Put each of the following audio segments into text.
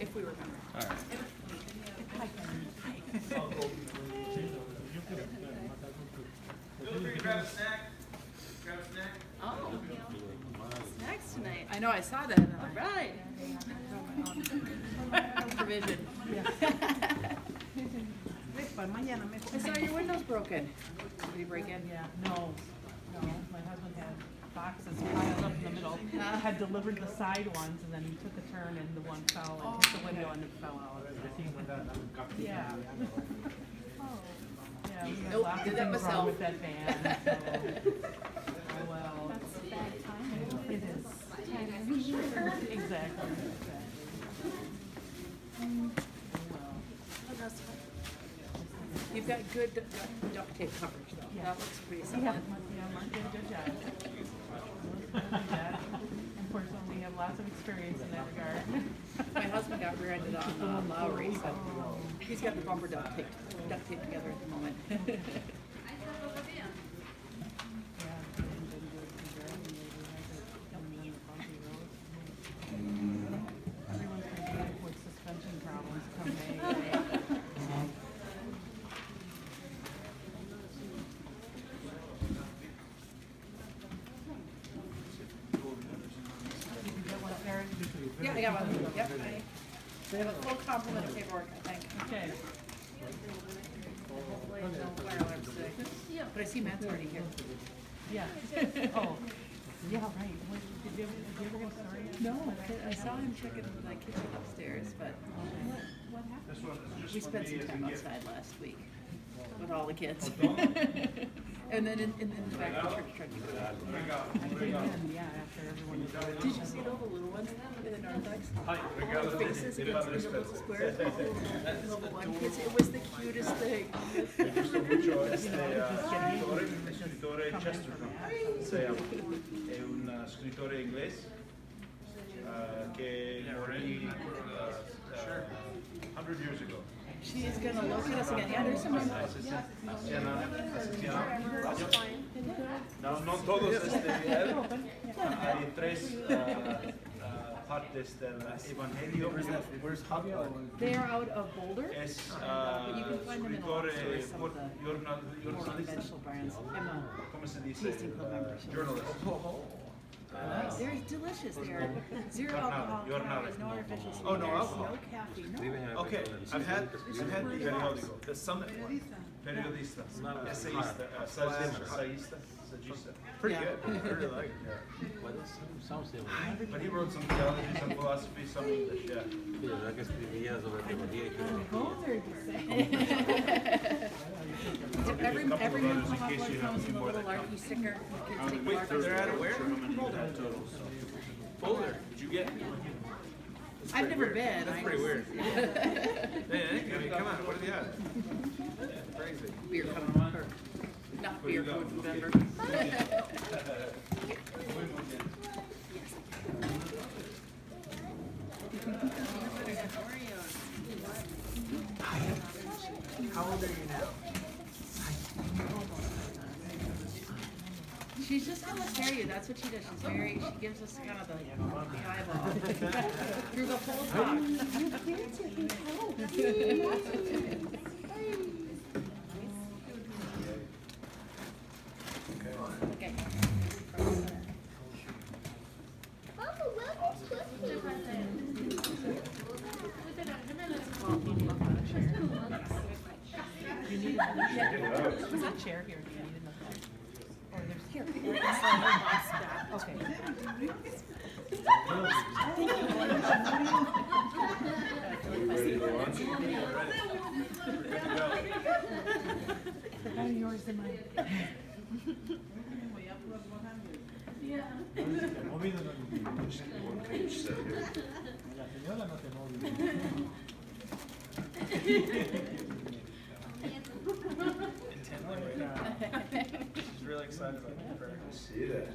if we remember. All right. Feel free to grab a snack. Grab a snack. Oh, snacks tonight. I know, I saw that. and All I'm right. like, Provision. I saw your windows broken. Did you break in? Yeah, no, my husband had boxes piled up in the middle, had delivered the side ones, and then he took a turn and the one fell and hit the window and it fell out. Yeah. Yeah, we had Nope, lots of did that things myself. wrong with that van, so, oh well. It is. Exactly. Oh well. You've got good duct tape coverage though. Yeah. That looks pretty Yeah, solid. Mark did a good job. Unfortunately, we have lots of experience in that regard. My husband got rear-ended on Lowry, so he's got the bumper duct tape together at the moment. Everyone's gonna be hit with suspension problems come May. Did you get one, Karen? Yeah, I got one. Yep. They have a full complement of paperwork, I think. Okay. Hopefully no fire alarms today. But I see Matt's already here. Yeah. Oh, yeah, right. Did you ever get started? No, I saw him checking the kitchen upstairs, but What happened? we spent some time outside last week with all the kids. And then in the back of the church trying to do that. I came in, yeah, after everyone was going. Did you see all the little ones in the narthex? All the faces against the little squares, all the little one kids. It was the cutest thing. Mi gusta mucho scrittore Chesterton, si chiama. È un scrittore inglese che morì 100 years ago. She is gonna locate us again. Yeah, there's some. No, non todos hay tres partes del Evangelio. Where's Javier? They are out of Boulder. Es But you can find them in a lot of scrittore, stores, some of the more giornalista, conventional brands. I'm a come si dice? tasting club member. So. Journalist. They're delicious. They're zero alcohol, calories, no artificial sweeteners, Oh, no alcohol. no caffeine. No. Okay, I've had the periodico, the Summit one. Periodista, essayista, sagista. Pretty Yeah. good. I really like it. What is? Sounds similar. But he wrote some theology, some philosophy, some English, yeah. Sí, la verdad que escribía sobre teología y filosofía. Every couple of year others in Papa case you have comes a in few a more little that come. larky sticker. The kids take the Wait, larky they're out sticker. of where? Boulder. Did you get? I've never been. That's I pretty just- weird. Hey, I mean, come on, what are the odds? Crazy. Beer coming, or not beer, you food got? from Denver. How old are you now? She's just gonna scare you. That's what she does. She's very. She gives us kind of the eyeball through the whole talk. Okay. There's a chair here, do you need another? Or there's here. Okay. Better yours than mine. She's really excited about the prayer. See that?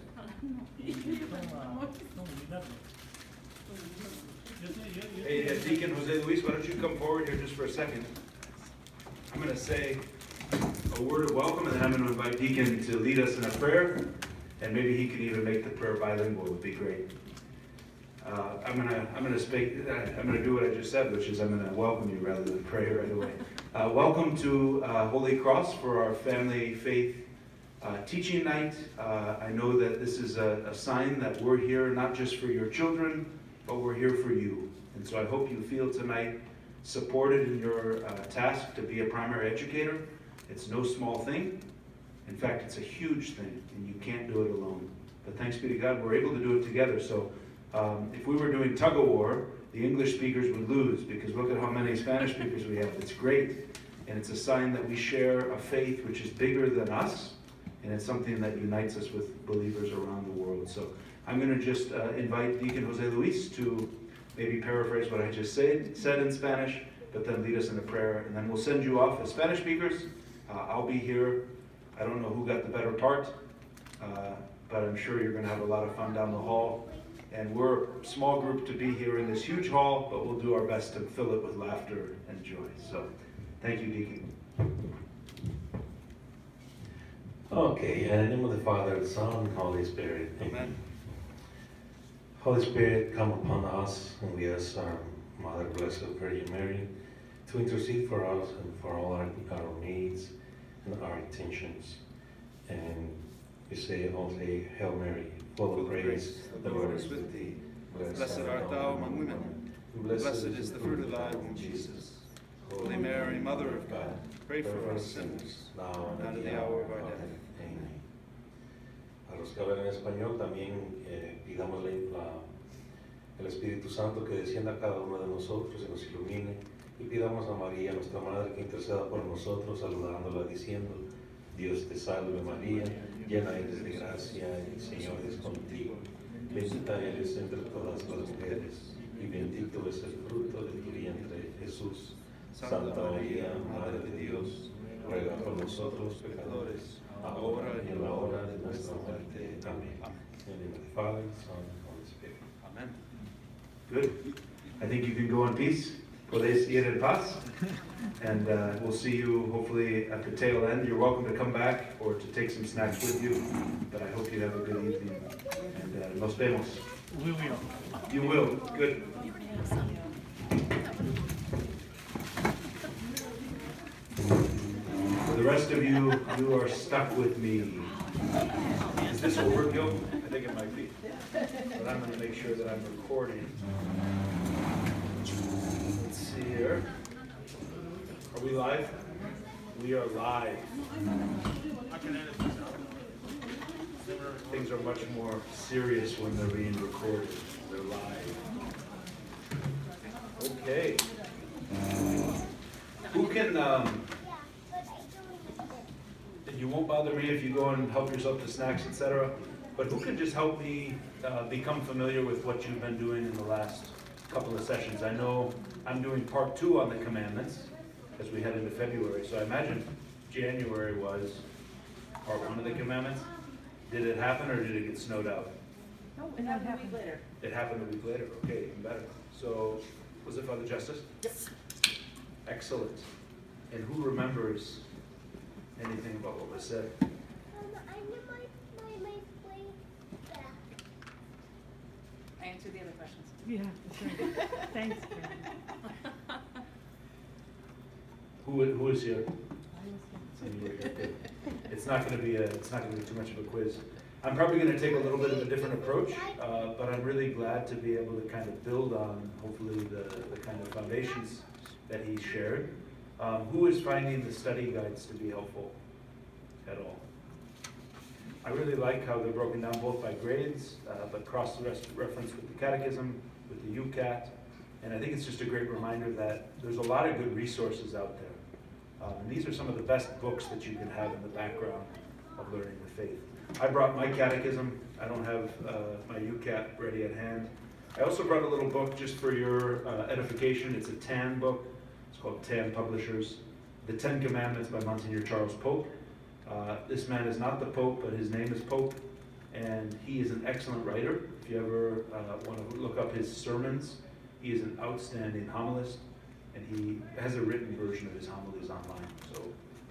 Hey, Deacon Jose Luis, why don't you come forward here just for a second? I'm going to say a word of welcome, and then I'm going to invite Deacon to lead us in a prayer, and maybe he can even make the prayer bilingual. Would be great. I'm gonna do what I just said, which is I'm gonna welcome you rather than pray right away. Welcome to Holy Cross for our family faith teaching night. I know that this is a sign that we're here not just for your children, but we're here for you. And so I hope you feel tonight supported in your task to be a primary educator. It's no small thing. In fact, it's a huge thing, and you can't do it alone. But thanks be to God, we're able to do it together. So if we were doing tug of war, the English speakers would lose, because look at how many Spanish speakers we have. It's great, and it's a sign that we share a faith which is bigger than us, and it's something that unites us with believers around the world. So I'm going to just invite Deacon Jose Luis to maybe paraphrase what I just said in Spanish, but then lead us in a prayer, and then we'll send you off as Spanish speakers. I'll be here. I don't know who got the better part, but I'm sure you're going to have a lot of fun down the hall. And we're a small group to be here in this huge hall, but we'll do our best to fill it with laughter and joy. So thank you, Deacon. Okay, in the name of the Father, the Son, and Holy Spirit. Amen. Holy Spirit, come upon us, and we ask our Mother, Blessed Virgin Mary, to intercede for us and for all our needs and our intentions. And we say, Hail Mary, full of grace, the Lord is with thee. Blessed art thou among women. Blessed is the fruit of thy womb, Jesus. Holy Mary, Mother of God, pray for us sinners, now and at the hour of our death. Amén. A los que hablan en español también pidamos el Espíritu Santo que descienda a cada uno de nosotros y nos ilumine, y pidamos a María, nuestra Madre, que interceda por nosotros, saludándola diciendo: Dios te salve María, llena eres de gracia, el Señor es contigo. Bendita eres entre todas las mujeres, y bendito es el fruto de tu vientre, Jesús. Santa María, Madre de Dios, ruega por nosotros pecadores, ahora y en la hora de nuestra muerte. Amén. In the name of the Father, Son, and Holy Spirit. Amen. Good. I think you can go in peace. Podéis ir en paz. And we'll see you hopefully at the tail end. You're welcome to come back or to take some snacks with you. But I hope you have a good evening. And nos vemos. We will. You will. Good. For the rest of you, you are stuck with me. Is this overkill? I think it might be. But I'm going to make sure that I'm recording. Let's see here. Are we live? We are live. Things are much more serious when they're being recorded. They're live. Okay. Who can, you won't bother me if you go and help yourself to snacks, etc. But who can just help me become familiar with what you've been doing in the last couple of sessions? I know I'm doing part 2 on the commandments as we head into February. So I imagine January was part 1 of the commandments. Did it happen or did it get snowed out? No, it happened a week later. It happened a week later. Okay, even better. So was it Father Justice? Yep. Excellent. And who remembers anything about what was said? I answered the other questions. Yeah, that's right. Thanks, Karen. Who is here? It's not going to be too much of a quiz. I'm probably going to take a little bit of a different approach, but I'm really glad to be able to kind of build on hopefully the kind of foundations that he shared. Who is finding the study guides to be helpful at all? I really like how they're broken down both by grades, but cross-reference with the catechism, with the UCAT, and I think it's just a great reminder that there's a lot of good resources out there. And these are some of the best books that you can have in the background of learning the faith. I brought my catechism. I don't have my UCAT ready at hand. I also brought a little book just for your edification. It's a TAN book. It's called TAN Publishers. The 10 Commandments by Monsignor Charles Pope. This man is not the Pope, but his name is Pope, and he is an excellent writer. If you ever want to look up his sermons, he is an outstanding homilist, and he has a written version of his homilies online. So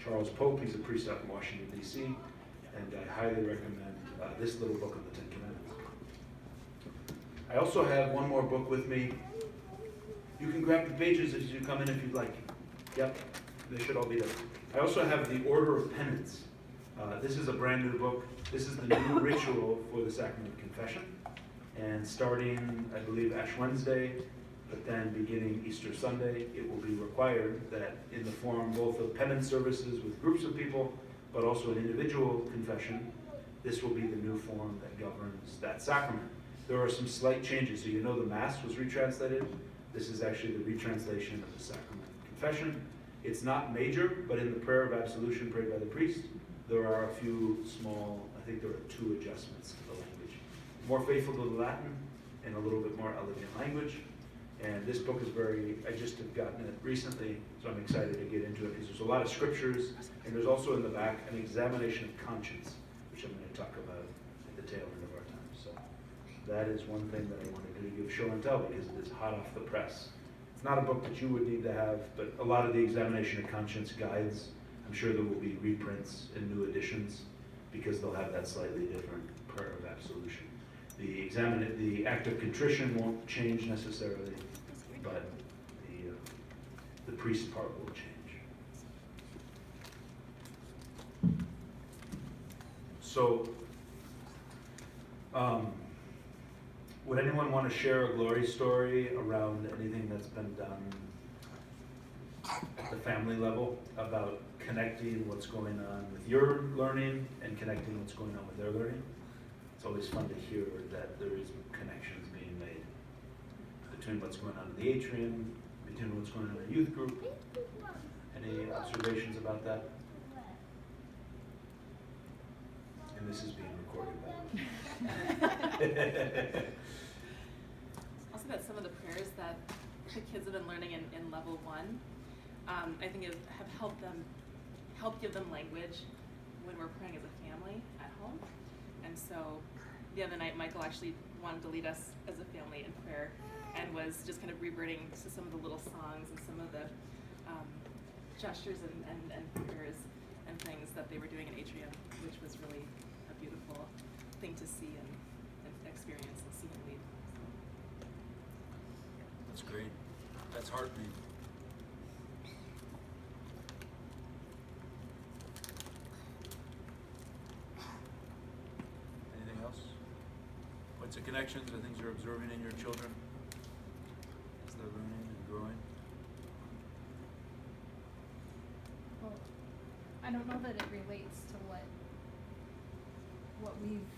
Charles Pope, he's a priest out in Washington, D.C., and I highly recommend this little book of the 10 Commandments. I also have one more book with me. You can grab the pages as you come in if you'd like. Yep, they should all be there. I also have The Order of Penance. This is a brand new book. This is the new ritual for the Sacrament of Confession. And starting, I believe, Ash Wednesday, but then beginning Easter Sunday, it will be required that in the form both of penance services with groups of people, but also an individual confession, this will be the new form that governs that sacrament. There are some slight changes. So you know the Mass was retranslated. This is actually the retranslation of the Sacrament of Confession. It's not major, but in the prayer of absolution prayed by the priest, there are a few small, I think there are 2 adjustments to the language. More faithful to the Latin and a little bit more elegant language. And this book is I just have gotten it recently, so I'm excited to get into it because there's a lot of scriptures, and there's also in the back an examination of conscience, which I'm going to talk about at the tail end of our time. So that is one thing that I wanted to give show and tell because it is hot off the press. It's not a book that you would need to have, but a lot of the examination of conscience guides, I'm sure there will be reprints and new editions because they'll have that slightly different prayer of absolution. The act of contrition won't change necessarily, but the priest part will change. So, would anyone want to share a glory story around anything that's been done at the family level about connecting what's going on with your learning and connecting what's going on with their learning? It's always fun to hear that there is connections being made between what's going on in the atrium, between what's going on in the youth group. Any observations about that? And this is being recorded, by the way. Also that some of the prayers that the kids have been learning in level 1, I think have helped give them language when we're praying as a family at home. And so the other night, Michael actually wanted to lead us as a family in prayer and was just kind of reverting to some of the little songs and some of the gestures and prayers and things that they were doing in Atrium, which was really a beautiful thing to see and experience and see him lead. That's great. That's heartening. Anything else? What's the connections or things you're observing in your children as they're learning and growing? Well, I don't know that it relates to what we've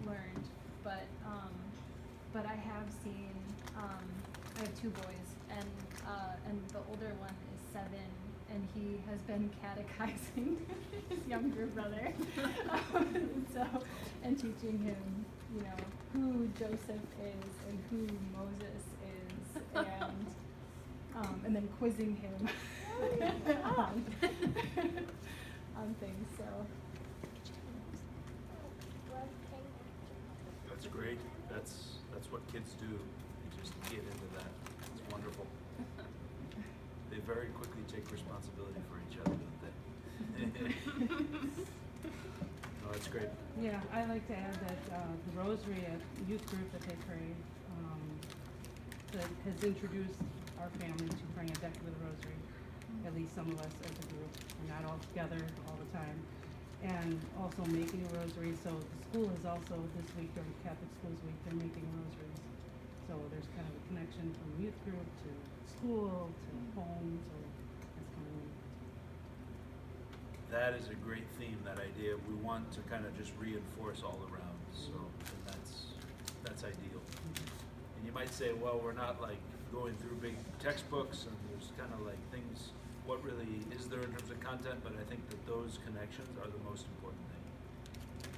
learned, but I have seen, I have 2 boys, and the older one is 7, and he has been catechizing his younger brother, and teaching him, you know, who Joseph is and who Moses is, and then quizzing him on things. So That's great. That's what kids do. They just get into that. It's wonderful. They very quickly take responsibility for each other, don't they? No, that's great. Yeah, I like to add that the Rosary at youth group that they pray that has introduced our family to praying a decade of the Rosary. At least some of us as a group. We're not all together all the time. And also making a rosary. So the school is also this week, during Catholic Schools Week, they're making rosaries. So there's kind of a connection from youth group to school to home. So that's kind of neat. That is a great theme, that idea. We want to kind of just reinforce all around. So and that's ideal. And you might say, well, we're not like going through big textbooks and there's kind of like things, what really is there in terms of content, but I think that those connections are the most important thing.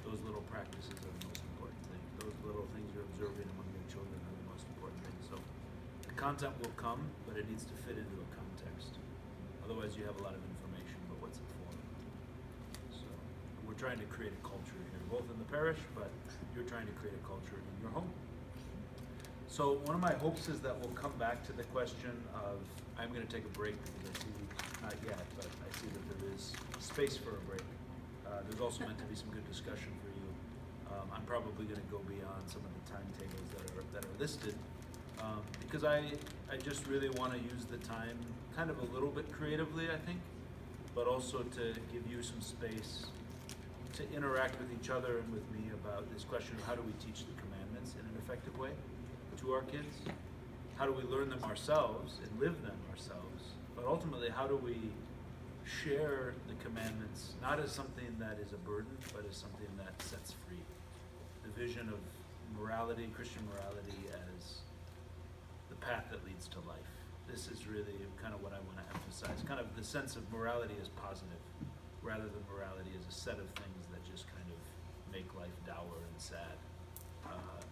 Those little practices are the most important thing. Those little things you're observing among your children are the most important thing. So the content will come, but it needs to fit into a context. Otherwise you have a lot of information, but what's it for? So we're trying to create a culture here, both in the parish, but you're trying to create a culture in your home. So one of my hopes is that we'll come back to the question of, I'm going to take a break because I see, not yet, but I see that there is space for a break. There's also meant to be some good discussion for you I'm probably going to go beyond some of the timetables that are listed, because I just really want to use the time kind of a little bit creatively, I think, but also to give you some space to interact with each other and with me about this question of how do we teach the commandments in an effective way to our kids? How do we learn them ourselves and live them ourselves? But ultimately, how do we share the commandments, not as something that is a burden, but as something that sets free? The vision of morality, Christian morality, as the path that leads to life. This is really kind of what I want to emphasize, kind of the sense of morality as positive, rather than morality as a set of things that just kind of make life dour and sad.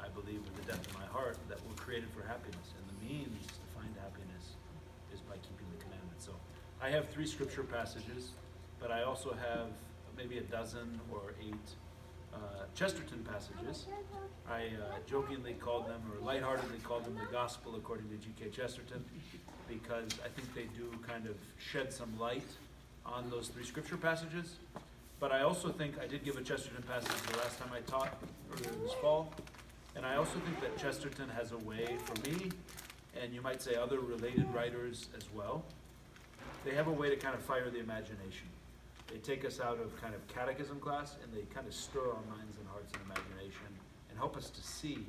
I believe with the depth of my heart that we're created for happiness, and the means to find happiness is by keeping the commandments. So I have 3 scripture passages, but I also have maybe a dozen or 8 Chesterton passages. I jokingly called them, or lightheartedly called them, the gospel according to G.K. Chesterton, because I think they do kind of shed some light on those 3 scripture passages. But I also think I did give a Chesterton passage the last time I taught earlier this fall, and I also think that Chesterton has a way for me, and you might say other related writers as well, they have a way to kind of fire the imagination. They take us out of kind of catechism class, and they kind of stir our minds and hearts and imagination and help us to see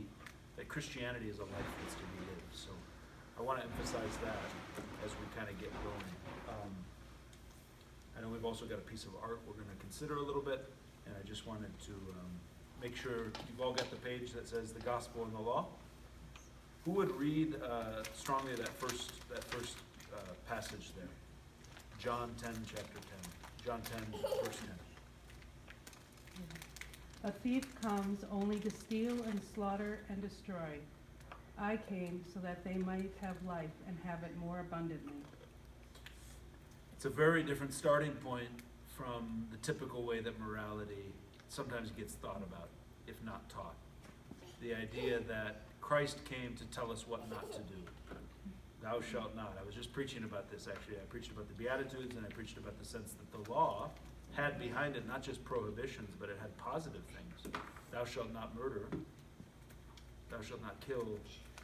that Christianity is a life that's to be lived. So I want to emphasize that as we kind of get going. I know we've also got a piece of art we're going to consider a little bit, and I just wanted to make sure you've all got the page that says the gospel and the law. Who would read strongly that first passage there? John 10, chapter 10. John 10, verse 10. A thief comes only to steal and slaughter and destroy. I came so that they might have life and have it more abundantly. It's a very different starting point from the typical way that morality sometimes gets thought about, if not taught. The idea that Christ came to tell us what not to do. Thou shalt not. I was just preaching about this, actually. I preached about the Beatitudes, and I preached about the sense that the law had behind it not just prohibitions, but it had positive things. Thou shalt not murder. Thou shalt not kill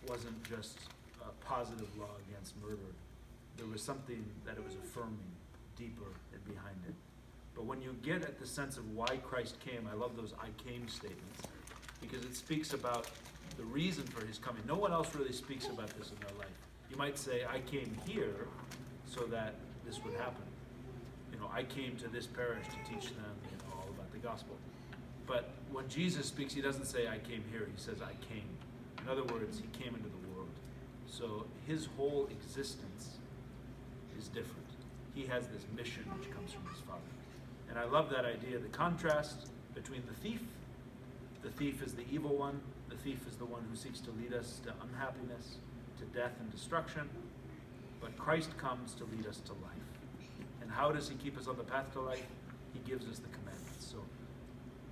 wasn't just a positive law against murder. There was something that it was affirming deeper and behind it. But when you get at the sense of why Christ came, I love those I came statements, because it speaks about the reason for his coming. No one else really speaks about this in their life. You might say, I came here so that this would happen. You know, I came to this parish to teach them all about the gospel. But when Jesus speaks, he doesn't say, I came here. He says, I came. In other words, he came into the world. So his whole existence is different. He has this mission which comes from his Father. And I love that idea, the contrast between the thief. The thief is the evil one. The thief is the one who seeks to lead us to unhappiness, to death and destruction. But Christ comes to lead us to life. And how does he keep us on the path to life? He gives us the commandments. So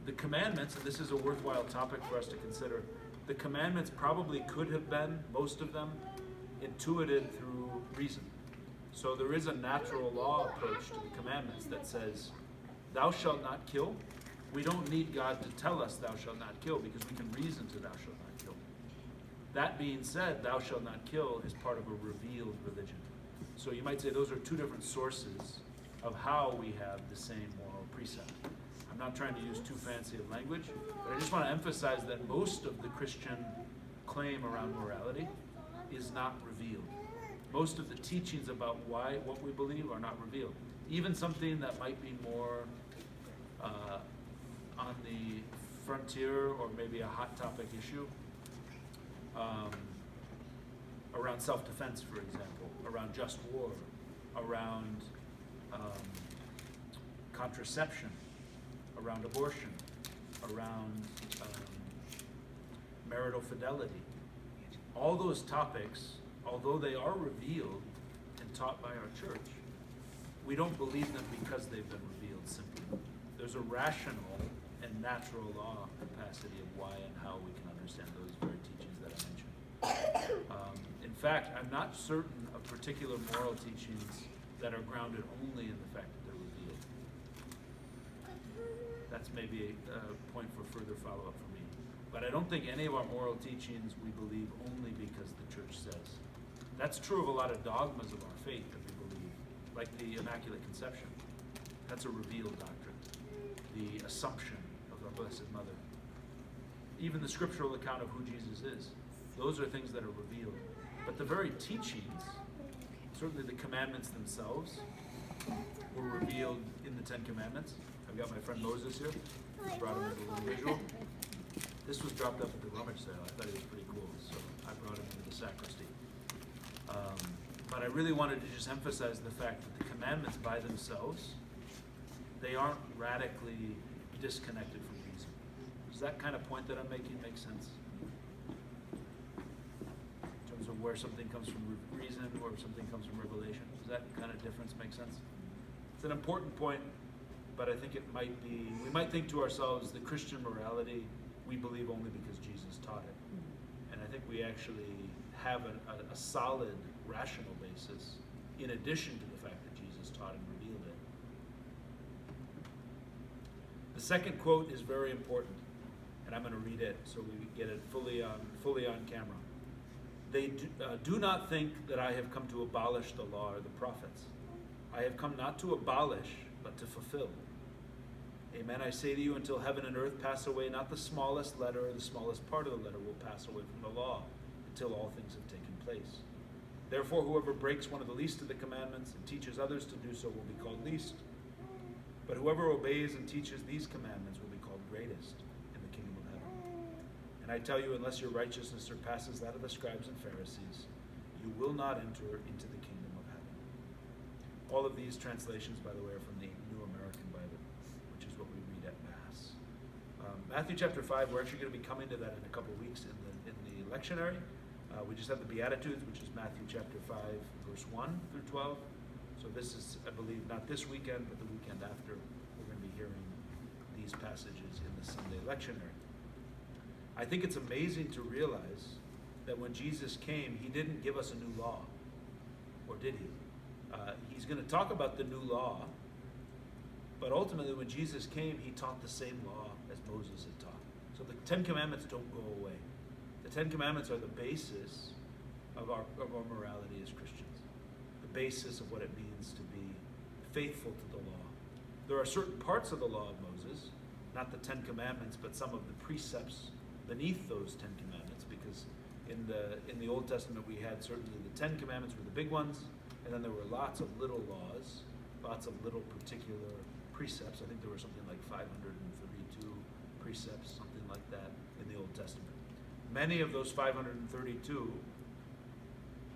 the commandments, and this is a worthwhile topic for us to consider, the commandments probably could have been, most of them, intuited through reason. So there is a natural law approach to the commandments that says, thou shalt not kill. We don't need God to tell us thou shalt not kill, because we can reason to thou shalt not kill. That being said, thou shalt not kill is part of a revealed religion. So you might say those are 2 different sources of how we have the same moral precept. I'm not trying to use too fancy of language, but I just want to emphasize that most of the Christian claim around morality is not revealed. Most of the teachings about what we believe are not revealed. Even something that might be more on the frontier or maybe a hot topic issue, around self-defense, for example, around just war, around contraception, around abortion, around marital fidelity. All those topics, although they are revealed and taught by our church, we don't believe them because they've been revealed simply. There's a rational and natural law capacity of why and how we can understand those very teachings that I mentioned. In fact, I'm not certain of particular moral teachings that are grounded only in the fact that they're revealed. That's maybe a point for further follow-up for me. But I don't think any of our moral teachings we believe only because the church says. That's true of a lot of dogmas of our faith that we believe, like the Immaculate Conception. That's a revealed doctrine. The Assumption of our Blessed Mother. Even the scriptural account of who Jesus is. Those are things that are revealed. But the very teachings, certainly the commandments themselves, were revealed in the Ten Commandments. I've got my friend Moses here. I brought him as a little visual. This was dropped up at the rummage sale. I thought it was pretty cool, so I brought him into the sacristy. But I really wanted to just emphasize the fact that the commandments by themselves, they aren't radically disconnected from reason. Does that kind of point that I'm making make sense? In terms of where something comes from reason or something comes from revelation. Does that kind of difference make sense? It's an important point, but I think it might be, we might think to ourselves, the Christian morality, we believe only because Jesus taught it. And I think we actually have a solid, rational basis in addition to the fact that Jesus taught and revealed it. The second quote is very important, and I'm going to read it so we get it fully on camera. They do not think that I have come to abolish the law or the prophets. I have come not to abolish, but to fulfill. Amen, I say to you, until heaven and earth pass away, not the smallest letter or the smallest part of the letter will pass away from the law until all things have taken place. Therefore, whoever breaks one of the least of the commandments and teaches others to do so will be called least. But whoever obeys and teaches these commandments will be called greatest in the kingdom of heaven. And I tell you, unless your righteousness surpasses that of the scribes and Pharisees, you will not enter into the kingdom of heaven. All of these translations, by the way, are from the New American Bible, which is what we read at Mass. Matthew chapter 5, we're actually going to be coming to that in a couple of weeks in the lectionary. We just have the Beatitudes, which is Matthew chapter 5, verse 1 through 12. So this is, I believe, not this weekend, but the weekend after, we're going to be hearing these passages in the Sunday lectionary. I think it's amazing to realize that when Jesus came, he didn't give us a new law, or did he? He's going to talk about the new law, but ultimately when Jesus came, he taught the same law as Moses had taught. So the Ten Commandments don't go away. The Ten Commandments are the basis of our morality as Christians, the basis of what it means to be faithful to the law. There are certain parts of the law of Moses, not the Ten Commandments, but some of the precepts beneath those Ten Commandments, because in the Old Testament we had certainly the Ten Commandments were the big ones, and then there were lots of little laws, lots of little particular precepts. I think there were something like 532 precepts, something like that in the Old Testament. Many of those 532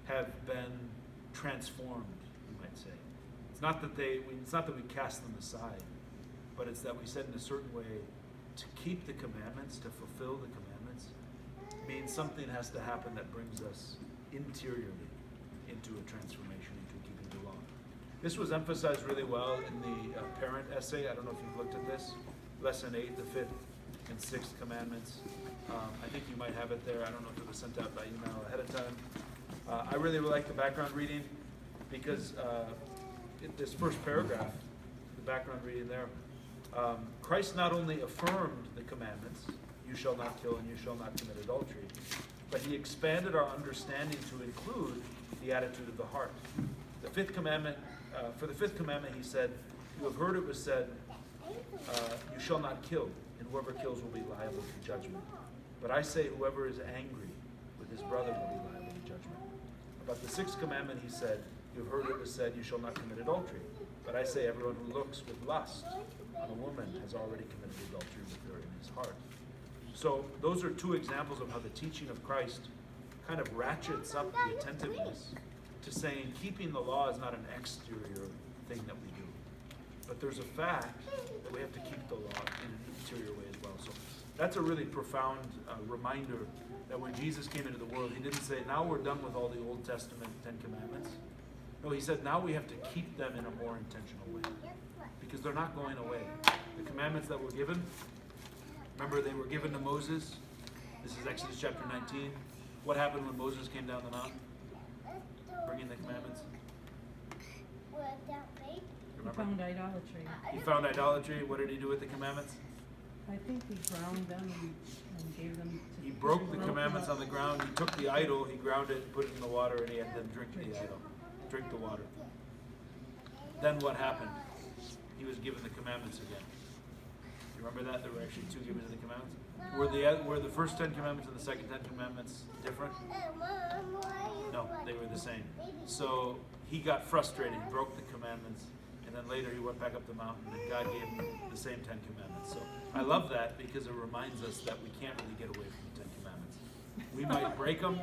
have been transformed, you might say. It's not that we cast them aside, but it's that we said in a certain way, to keep the commandments, to fulfill the commandments, means something has to happen that brings us interiorly into a transformation, into keeping the law. This was emphasized really well in the parent essay. I don't know if you've looked at this. Lesson 8, the 5th and 6th commandments. I think you might have it there. I don't know if it was sent out by email ahead of time. I really like the background reading because in this first paragraph, the background reading there, Christ not only affirmed the commandments, you shall not kill and you shall not commit adultery, but he expanded our understanding to include the attitude of the heart. The fifth commandment, for the fifth commandment he said, you have heard it was said, you shall not kill, and whoever kills will be liable to judgment. But I say whoever is angry with his brother will be liable to judgment. About the sixth commandment he said, you have heard it was said, you shall not commit adultery. But I say everyone who looks with lust on a woman has already committed adultery with her in his heart. So those are two examples of how the teaching of Christ kind of ratchets up the attentiveness to saying keeping the law is not an exterior thing that we do. But there's a fact that we have to keep the law in an interior way as well. So that's a really profound reminder that when Jesus came into the world, he didn't say, now we're done with all the Old Testament Ten Commandments. No, he said, now we have to keep them in a more intentional way because they're not going away. The commandments that were given, remember they were given to Moses. This is Exodus chapter 19. What happened when Moses came down the mountain? Bringing the commandments. You remember? found idolatry. He found idolatry. What did he do with the commandments? I think he ground them and gave them to. He broke the commandments on the ground. He took the idol, he ground it, put it in the water, and he had them drink the idol. Drink the water. Then what happened? He was given the commandments again. You remember that? There were actually two given to the commandments? Were the first 10 commandments and the second 10 commandments different? No, they were the same. So he got frustrated, he broke the commandments, and then later he went back up the mountain and God gave him the same 10 commandments. So I love that because it reminds us that we can't really get away from the 10 commandments. We might break them,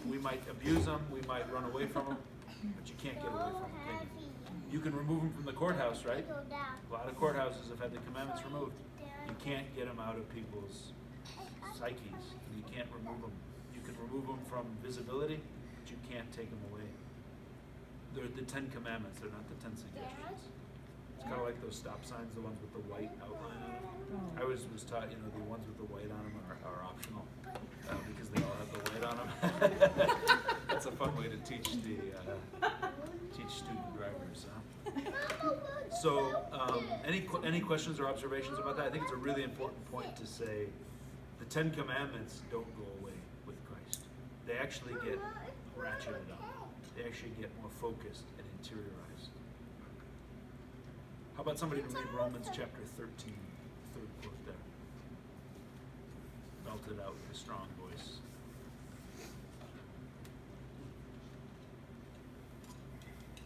we might abuse them, we might run away from them, but you can't get away from them, can you? You can remove them from the courthouse, right? A lot of courthouses have had the commandments removed. You can't get them out of people's psyches. You can't remove them. You can remove them from visibility, but you can't take them away. They're the 10 commandments, they're not the 10 suggestions. It's kind of like those stop signs, the ones with the white outline on them. I was taught, the ones with the white on them are optional because they all have the white on them. That's a fun way to teach student drivers. So, any questions or observations about that? I think it's a really important point to say the 10 Commandments don't go away with Christ. They actually get ratcheted up. They actually get more focused and interiorized. How about somebody to read Romans chapter 13, third quote there? Belt it out with a strong voice.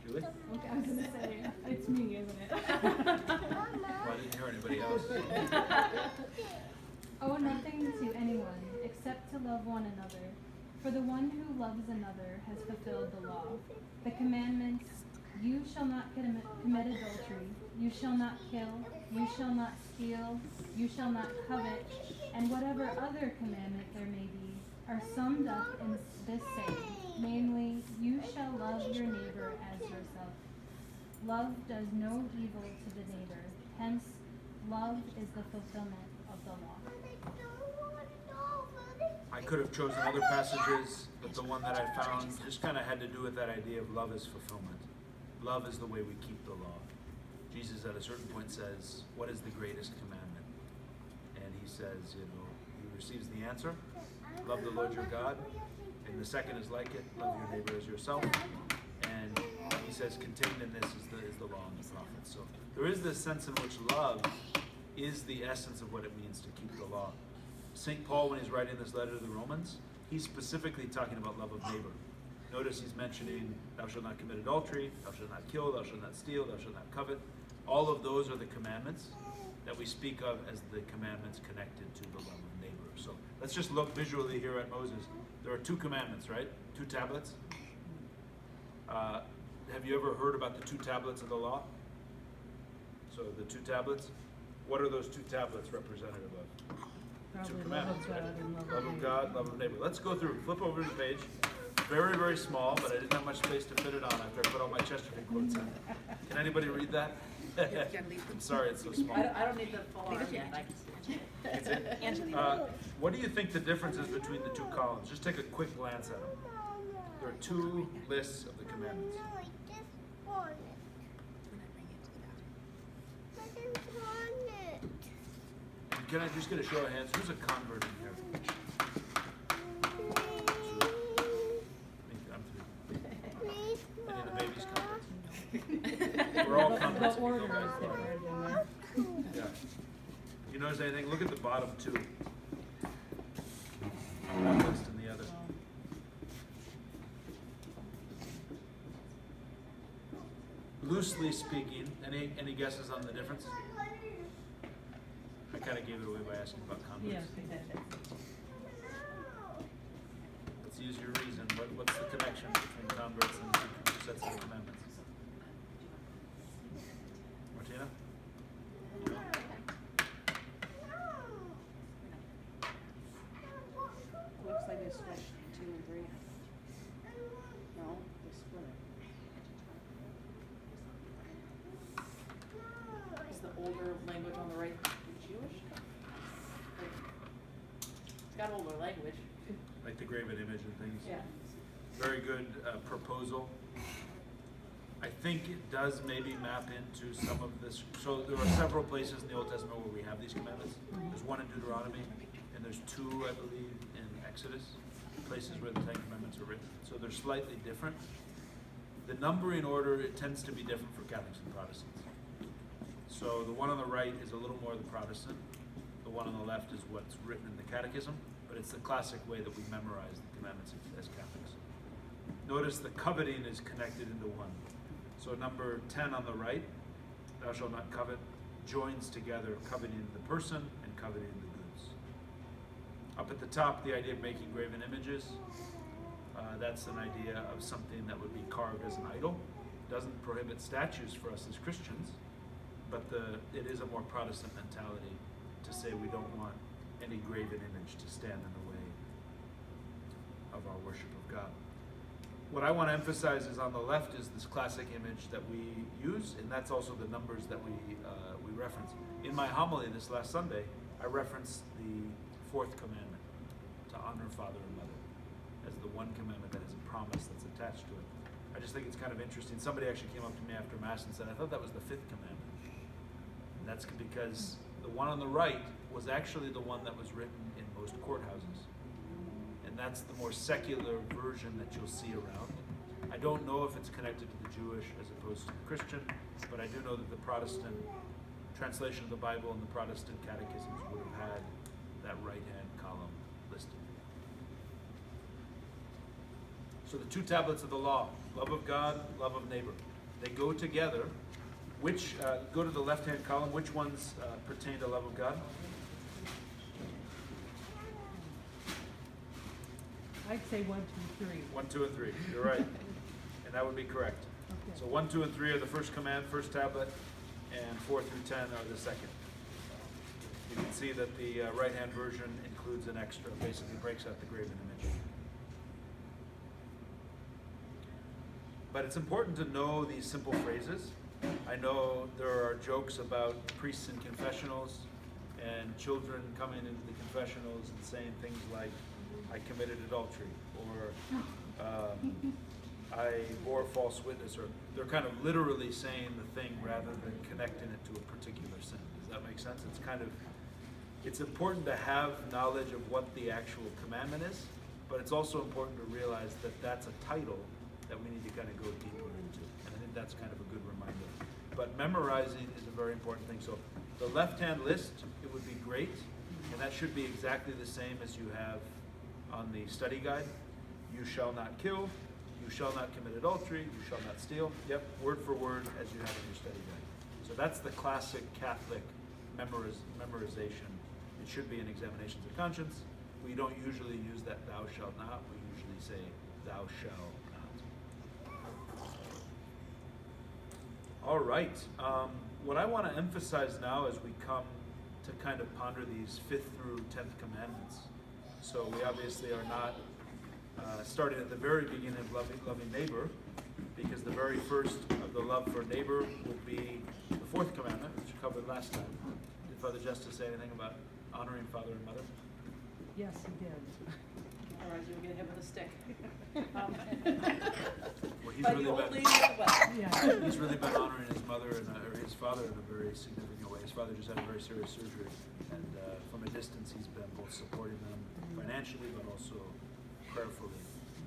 Julie? Okay, I was gonna say, it's me, isn't it? Well, I didn't hear anybody else. Owe nothing to anyone except to love one another. For the one who loves another has fulfilled the law. The commandments, you shall not commit adultery, you shall not kill, you shall not steal, you shall not covet, and whatever other commandment there may be, are summed up in this saying, namely, you shall love your neighbor as yourself. Love does no evil to the neighbor, hence, love is the fulfillment of the law. I could have chosen other passages, but the one that I found just kind of had to do with that idea of love is fulfillment. Love is the way we keep the law. Jesus at a certain point says, what is the greatest commandment? And he says, he receives the answer, love the Lord your God, and the second is like it, love your neighbor as yourself. And he says, contained in this is the law and the prophets. So there is this sense in which love is the essence of what it means to keep the law. St. Paul, when he's writing this letter to the Romans, he's specifically talking about love of neighbor. Notice he's mentioning, thou shalt not commit adultery, thou shalt not kill, thou shalt not steal, thou shalt not covet. All of those are the commandments that we speak of as the commandments connected to the love of neighbor. So let's just look visually here at Moses. There are 2 commandments, right? 2 tablets. Have you ever heard about the 2 tablets of the law? So the 2 tablets, what are those 2 tablets representative of? Probably 2 commandments, love of God right? and love Love of of neighbor. God, love of neighbor. Let's go through. Flip over the page. Very, very small, but I didn't have much space to fit it on after I put all my Chesterfield quotes in. Can anybody read that? I'm sorry, it's so small. I don't need the full arm yet. I can see it. What do you think the difference is between the 2 columns? Just take a quick glance at them. There are 2 lists of the commandments. And can I just get a show of hands? Who's a convert in here? Any of the babies converts? We're all converts. The order is different in there. Yeah. You notice anything? Look at the bottom 2. One list and the other. Loosely speaking, any guesses on the difference? I kind of gave it away by asking about converts. Yes, we did. Let's use your reason. What's the connection between converts and 2 sets of the commandments? Martina? Looks like they switched 2 and 3. No, they split it. Is the older language on the right Jewish? It's got older language. Like the graven image and things? Yeah. Very good proposal. I think it does maybe map into some of this. So there are several places in the Old Testament where we have these commandments. There's one in Deuteronomy, and there's two, I believe, in Exodus, places where the Ten Commandments are written. So they're slightly different. The numbering order, it tends to be different for Catholics and Protestants. So the one on the right is a little more the Protestant. The one on the left is what's written in the Catechism, but it's the classic way that we memorize the commandments as Catholics. Notice the coveting is connected into one. So number 10 on the right, thou shalt not covet, joins together coveting the person and coveting the goods. Up at the top, the idea of making graven images. That's an idea of something that would be carved as an idol. Doesn't prohibit statues for us as Christians, but it is a more Protestant mentality to say we don't want any graven image to stand in the way of our worship of God. What I want to emphasize is on the left is this classic image that we use, and that's also the numbers that we reference. In my homily this last Sunday, I referenced the fourth commandment, to honor father and mother, as the one commandment that is a promise that's attached to it. I just think it's kind of interesting. Somebody actually came up to me after Mass and said, I thought that was the fifth commandment. And that's because the one on the right was actually the one that was written in most courthouses. And that's the more secular version that you'll see around. I don't know if it's connected to the Jewish as opposed to the Christian, but I do know that the Protestant translation of the Bible and the Protestant catechisms would have had that right-hand column listed. So the two tablets of the law, love of God, love of neighbor, they go together. Which, go to the left-hand column, which ones pertain to love of God? I'd say 1, 2, 3. 1, 2, and 3. You're right. And that would be correct. Okay. So 1, 2, and 3 are the first command, first tablet, and 4 through 10 are the second. You can see that the right-hand version includes an extra, basically breaks out the graven image. But it's important to know these simple phrases. I know there are jokes about priests in confessionals and children coming into the confessionals and saying things like, I committed adultery, or I bore false witness, or they're kind of literally saying the thing rather than connecting it to a particular sin. Does that make sense? It's important to have knowledge of what the actual commandment is, but it's also important to realize that that's a title that we need to kind of go deeper into. And I think that's kind of a good reminder. But memorizing is a very important thing. So the left-hand list, it would be great, and that should be exactly the same as you have on the study guide. You shall not kill, you shall not commit adultery, you shall not steal. Yep, word for word as you have in your study guide. So that's the classic Catholic memorization. It should be in examinations of conscience. We don't usually use that thou shalt not, we usually say thou shalt not. All right, what I want to emphasize now as we come to kind of ponder these 5th through 10th commandments. So we obviously are not starting at the very beginning of loving neighbor, because the very first of the love for neighbor would be the 4th commandment, which we covered last time. Did Father Justice say anything about honoring father and mother? Yes, he did. Otherwise you'll get hit with a stick. Well, he's But really the old been, lady as well. Yeah. he's really been honoring his mother or his father in a very significant way. His father just had a very serious surgery, and from a distance he's been both supporting them financially but also prayerfully.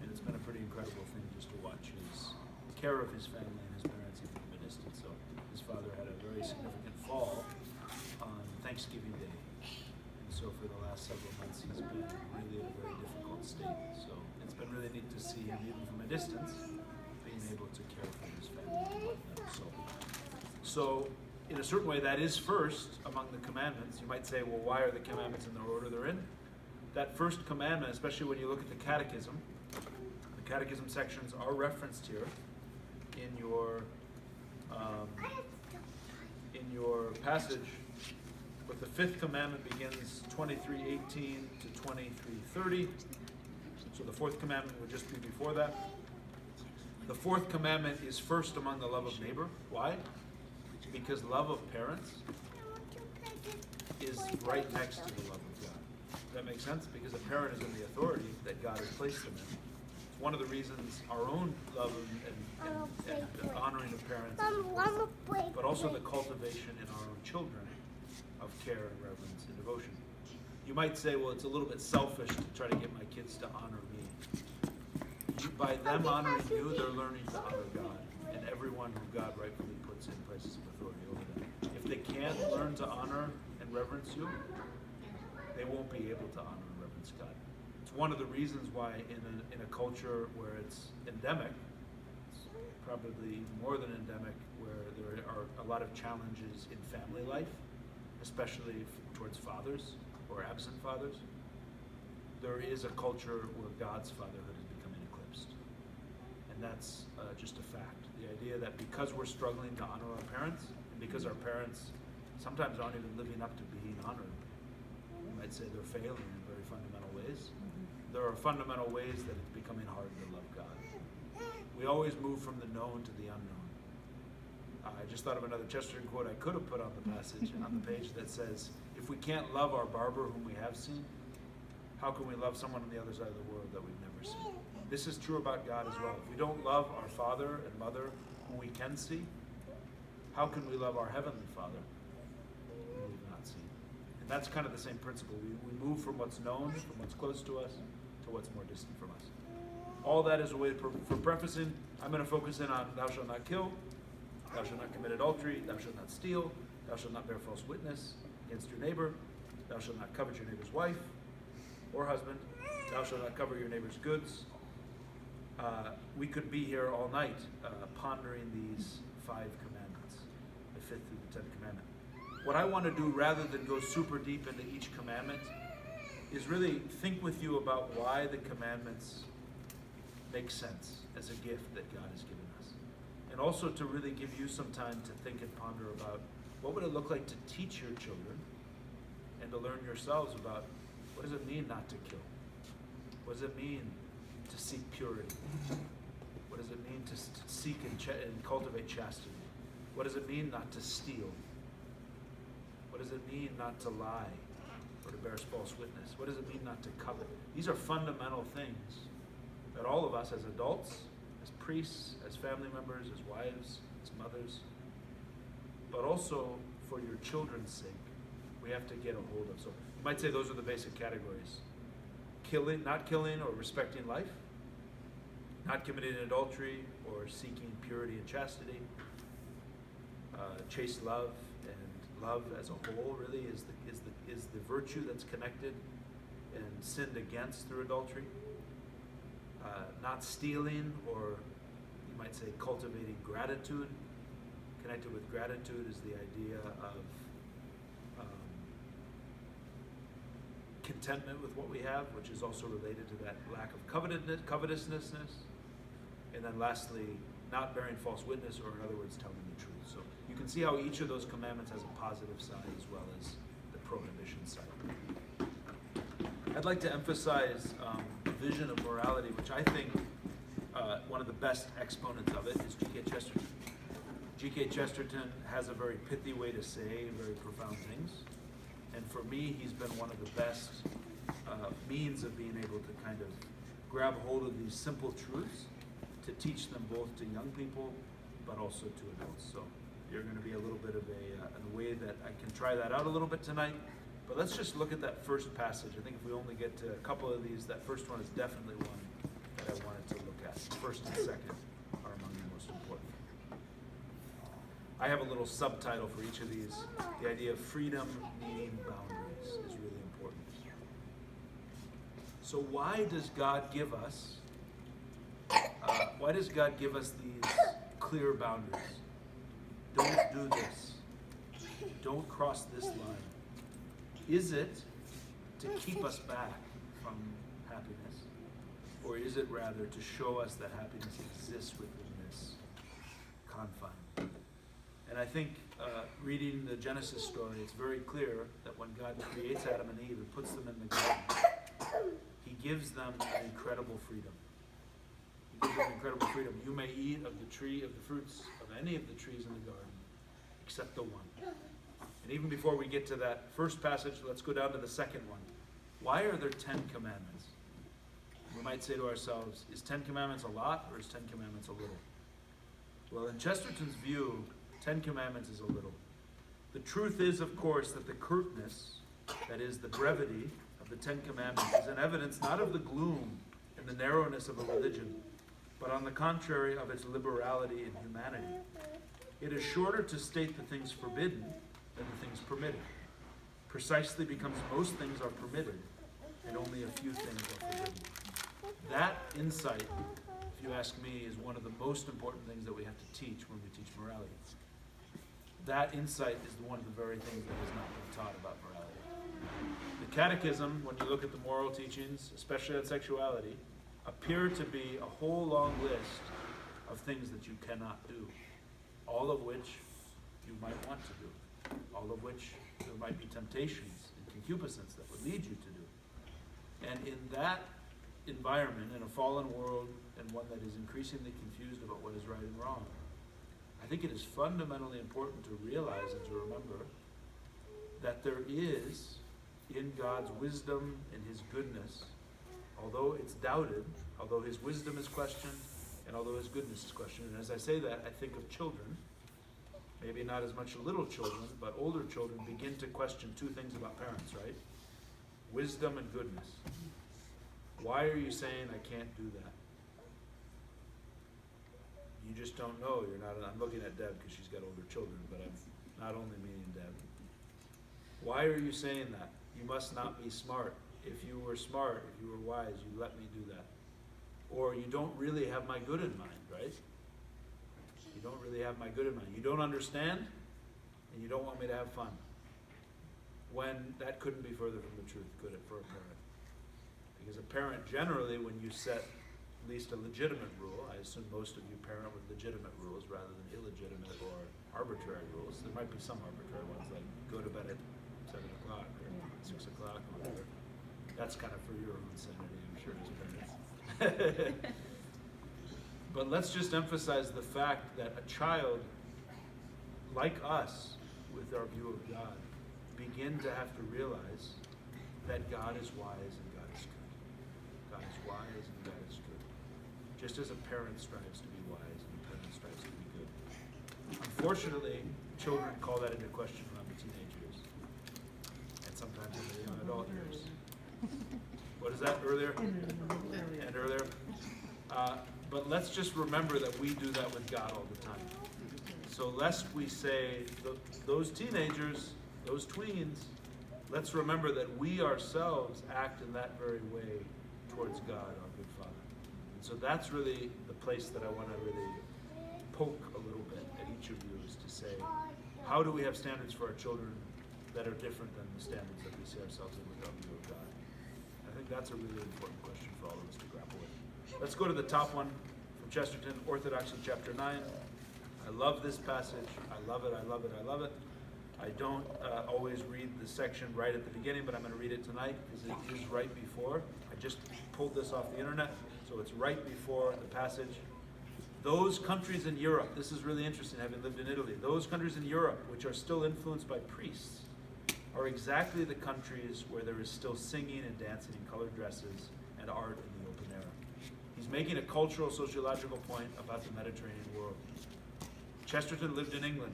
And it's been a pretty incredible thing just to watch his care of his family and his parents even from a distance. So his father had a very significant fall on Thanksgiving Day. And so for the last several months he's been really in a very difficult state. So it's been really neat to see him even from a distance being able to care for his family and whatnot. So in a certain way that is first among the commandments. You might say, well, why are the commandments in the order they're in? That first commandment, especially when you look at the catechism sections are referenced here in your passage. But the 5th commandment begins 23:18 to 23:30. So the 4th commandment would just be before that. The 4th commandment is first among the love of neighbor. Why? Because love of parents is right next to the love of God. Does that make sense? Because a parent is in the authority that God has placed them in. one of the reasons our own love and honoring of parents is important, but also the cultivation in our own children of care and reverence and devotion. You might say, well, it's a little bit selfish to try to get my kids to honor me. By them honoring you, they're learning to honor God and everyone who God rightfully puts in places of authority over them. If they can't learn to honor and reverence you, they won't be able to honor and reverence God. It's one of the reasons why in a culture where it's endemic, it's probably more than endemic, where there are a lot of challenges in family life, especially towards fathers or absent fathers, there is a culture where God's fatherhood is becoming eclipsed. And that's just a fact. The idea that because we're struggling to honor our parents, and because our parents sometimes aren't even living up to being honored, you might say they're failing in very fundamental ways. There are fundamental ways that it's becoming hard to love God. We always move from the known to the unknown. I just thought of another Chesterton quote I could have put on the passage, on the page, that says, if we can't love our barber whom we have seen, how can we love someone on the other side of the world that we've never seen? This is true about God as well. If we don't love our father and mother whom we can see, how can we love our heavenly Father whom we've not seen? And that's kind of the same principle. We move from what's known, from what's close to us, to what's more distant from us. All that is a way for prefacing. I'm going to focus in on thou shalt not kill, thou shalt not commit adultery, thou shalt not steal, thou shalt not bear false witness against your neighbor, thou shalt not covet your neighbor's wife or husband, thou shalt not covet your neighbor's goods. We could be here all night pondering these 5 commandments, the 5th through the 10th commandment. What I want to do, rather than go super deep into each commandment, is really think with you about why the commandments make sense as a gift that God has given us. And also to really give you some time to think and ponder about what would it look like to teach your children and to learn yourselves about what does it mean not to kill? What does it mean to seek purity? What does it mean to seek and cultivate chastity? What does it mean not to steal? What does it mean not to lie or to bear false witness? What does it mean not to covet? These are fundamental things that all of us as adults, as priests, as family members, as wives, as mothers, but also for your children's sake, we have to get a hold of. So you might say those are the basic categories. Killing, not killing or respecting life, not committing adultery or seeking purity and chastity, chaste love, and love as a whole really is the virtue that's connected and sinned against through adultery. Not stealing, or you might say cultivating gratitude. Connected with gratitude is the idea of contentment with what we have, which is also related to that lack of covetousness. And then lastly, not bearing false witness, or in other words, telling the truth. So you can see how each of those commandments has a positive side as well as the prohibition side. I'd like to emphasize the vision of morality, which I think one of the best exponents of it is G.K. Chesterton. G.K. Chesterton has a very pithy way to say very profound things. And for me, he's been one of the best means of being able to kind of grab hold of these simple truths to teach them both to young people, but also to adults. So you're going to be a little bit of a way that I can try that out a little bit tonight. But let's just look at that first passage. I think if we only get to a couple of these, that first one is definitely one that I wanted to look at. First and second are among the most important. I have a little subtitle for each of these. The idea of freedom needing boundaries is really important. So why does God give us these clear boundaries? Don't do this. Don't cross this line. Is it to keep us back from happiness? Or is it rather to show us that happiness exists within this confine? And I think reading the Genesis story, it's very clear that when God creates Adam and Eve and puts them in the garden, he gives them an incredible freedom. He gives them incredible freedom. You may eat of the tree, of the fruits of any of the trees in the garden, except the one. And even before we get to that first passage, let's go down to the second one. Why are there 10 commandments? we might say to ourselves, is 10 Commandments a lot or is 10 Commandments a little? Well, in Chesterton's view, 10 Commandments is a little. The truth is, of course, that the curtness, that is, the brevity of the 10 Commandments, is an evidence not of the gloom and the narrowness of a religion, but on the contrary of its liberality and humanity. It is shorter to state the things forbidden than the things permitted, precisely because most things are permitted and only a few things are forbidden. That insight, if you ask me, is one of the most important things that we have to teach when we teach morality. That insight is one of the very things that is not being taught about morality. The Catechism, when you look at the moral teachings, especially on sexuality, appear to be a whole long list of things that you cannot do, all of which you might want to do, all of which there might be temptations and concupiscence that would lead you to do. And in that environment, in a fallen world and one that is increasingly confused about what is right and wrong, I think it is fundamentally important to realize and to remember that there is, in God's wisdom and his goodness, although it's doubted, although his wisdom is questioned, and although his goodness is questioned. And as I say that, I think of children, maybe not as much little children, but older children begin to question two things about parents, right? Wisdom and goodness. Why are you saying I can't do that? You just don't know. You're not. I'm looking at Deb because she's got older children, but I'm not only meaning Deb. Why are you saying that? You must not be smart. If you were smart, if you were wise, you'd let me do that. Or you don't really have my good in mind, right? You don't really have my good in mind. You don't understand, and you don't want me to have fun. When that couldn't be further from the truth, could it, for a parent? Because a parent, generally, when you set at least a legitimate rule, I assume most of you parent with legitimate rules rather than illegitimate or arbitrary rules. There might be some arbitrary ones, like go to bed at 7 o'clock or 6 o'clock or whatever. That's kind of for your own sanity, I'm sure, as parents. But let's just emphasize the fact that a child, like us, with our view of God, begin to have to realize that God is wise and God is good. God is wise and God is good. Just as a parent strives to be wise and a parent strives to be good. Unfortunately, children call that into question around the teenage years. And sometimes in the young adult years. What is that, earlier? And earlier. But let's just remember that we do that with God all the time. So lest we say, those teenagers, those tweens, let's remember that we ourselves act in that very way towards God, our good Father. And so that's really the place that I want to really poke a little bit at each of you, is to say, how do we have standards for our children that are different than the standards that we see ourselves in with our view of God? I think that's a really important question for all of us to grapple with. Let's go to the top one from Chesterton, Orthodoxy chapter 9. I love this passage. I love it, I love it, I love it. I don't always read the section right at the beginning, but I'm going to read it tonight because it is right before. I just pulled this off the internet, so it's right bore the passage. Those countries in Europe, this is really interesting having lived in Italy, those countries in Europe which are still influenced by priests are exactly the countries where there is still singing and dancing in colored dresses and art in the open air. He's making a cultural, sociological point about the Mediterranean world. Chesterton lived in England.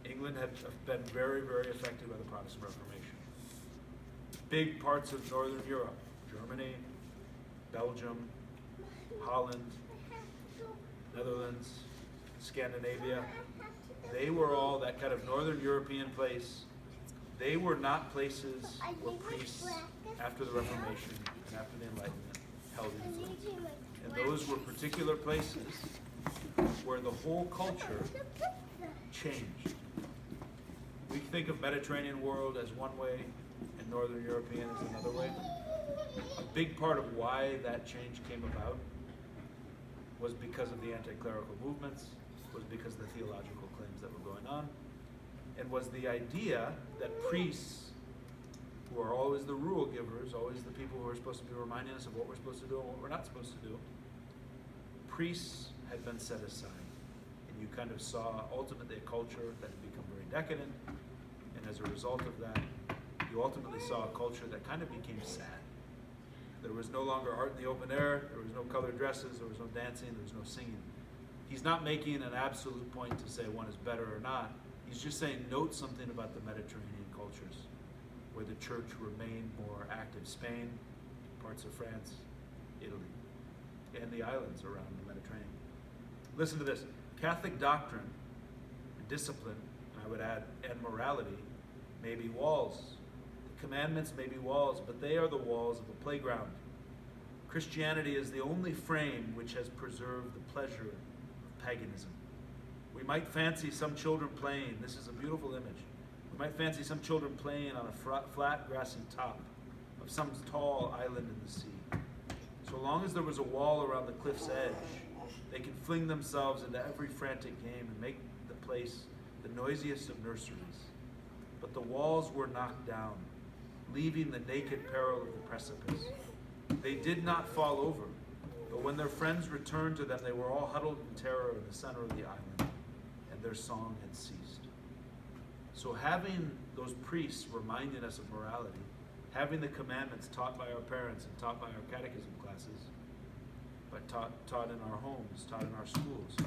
England had been very, very affected by the Protestant Reformation. Big parts of Northern Europe, Germany, Belgium, Holland, Netherlands, Scandinavia, they were all that kind of Northern European place. They were not places where priests, after the Reformation and after the Enlightenment, held influence. And those were particular places where the whole culture changed. We think of Mediterranean world as one way and Northern European as another way. A big part of why that change came about was because of the anti-clerical movements, was because of the theological claims that were going on, and was the idea that priests, who are always the rule givers, always the people who are supposed to be reminding us of what we're supposed to do and what we're not supposed to do, priests had been set aside. And you kind of saw ultimately a culture that had become very decadent, and as a result of that, you ultimately saw a culture that kind of became sad. There was no longer art in the open air. There was no colored dresses. There was no dancing. There was no singing. He's not making an absolute point to say one is better or not. He's just saying note something about the Mediterranean cultures where the church remained more active. Spain, parts of France, Italy, and the islands around the Mediterranean. Listen to this. Catholic doctrine, discipline, and I would add, and morality may be walls. The commandments may be walls, but they are the walls of a playground. Christianity is the only frame which has preserved the pleasure of paganism. We might fancy some children playing, this is a beautiful image, we might fancy some children playing on a flat grassy top of some tall island in the sea. So long as there was a wall around the cliff's edge, they could fling themselves into every frantic game and make the place the noisiest of nurseries. But the walls were knocked down, leaving the naked peril of the precipice. They did not fall over, but when their friends returned to them, they were all huddled in terror in the center of the island, and their song had ceased. So having those priests reminding us of morality, having the commandments taught by our parents and taught by our catechism classes, but taught in our homes, taught in our schools,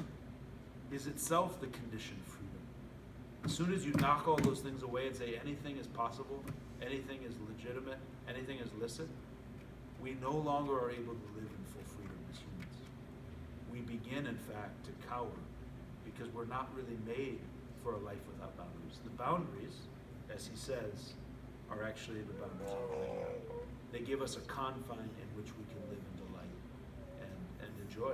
is itself the condition of freedom. As soon as you knock all those things away and say anything is possible, anything is legitimate, anything is licit, we no longer are able to live in full freedom as humans. We begin, in fact, to cower because we're not really made for a life without boundaries. The boundaries, as he says, are actually the boundaries of the playground. They give us a confine in which we can live in delight and enjoy.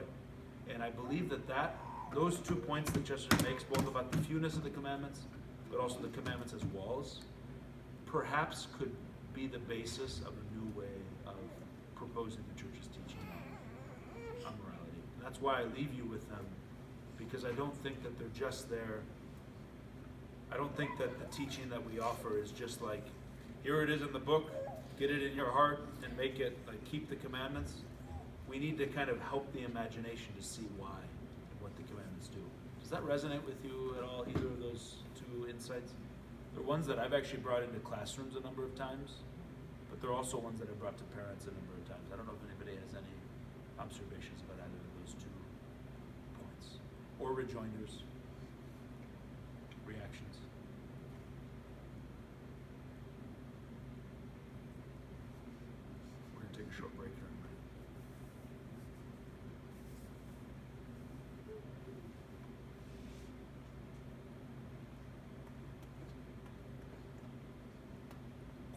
And I believe that those 2 points that Chester makes, both about the fewness of the commandments, but also the commandments as walls, perhaps could be the basis of a new way of proposing the church's teaching on morality. And that's why I leave you with them, because I don't think that they're just there. I don't think that the teaching that we offer is just like, here it is in the book, get it in your heart and make it, like, keep the commandments. We need to kind of help the imagination to see why and what the commandments do. Does that resonate with you at all, either of those two insights? They're ones that I've actually brought into classrooms a number of times, but they're also ones that I've brought to parents a number of times. I don't know if anybody has any observations about either of those 2 points, or rejoinders, reactions. We're going to take a short break here.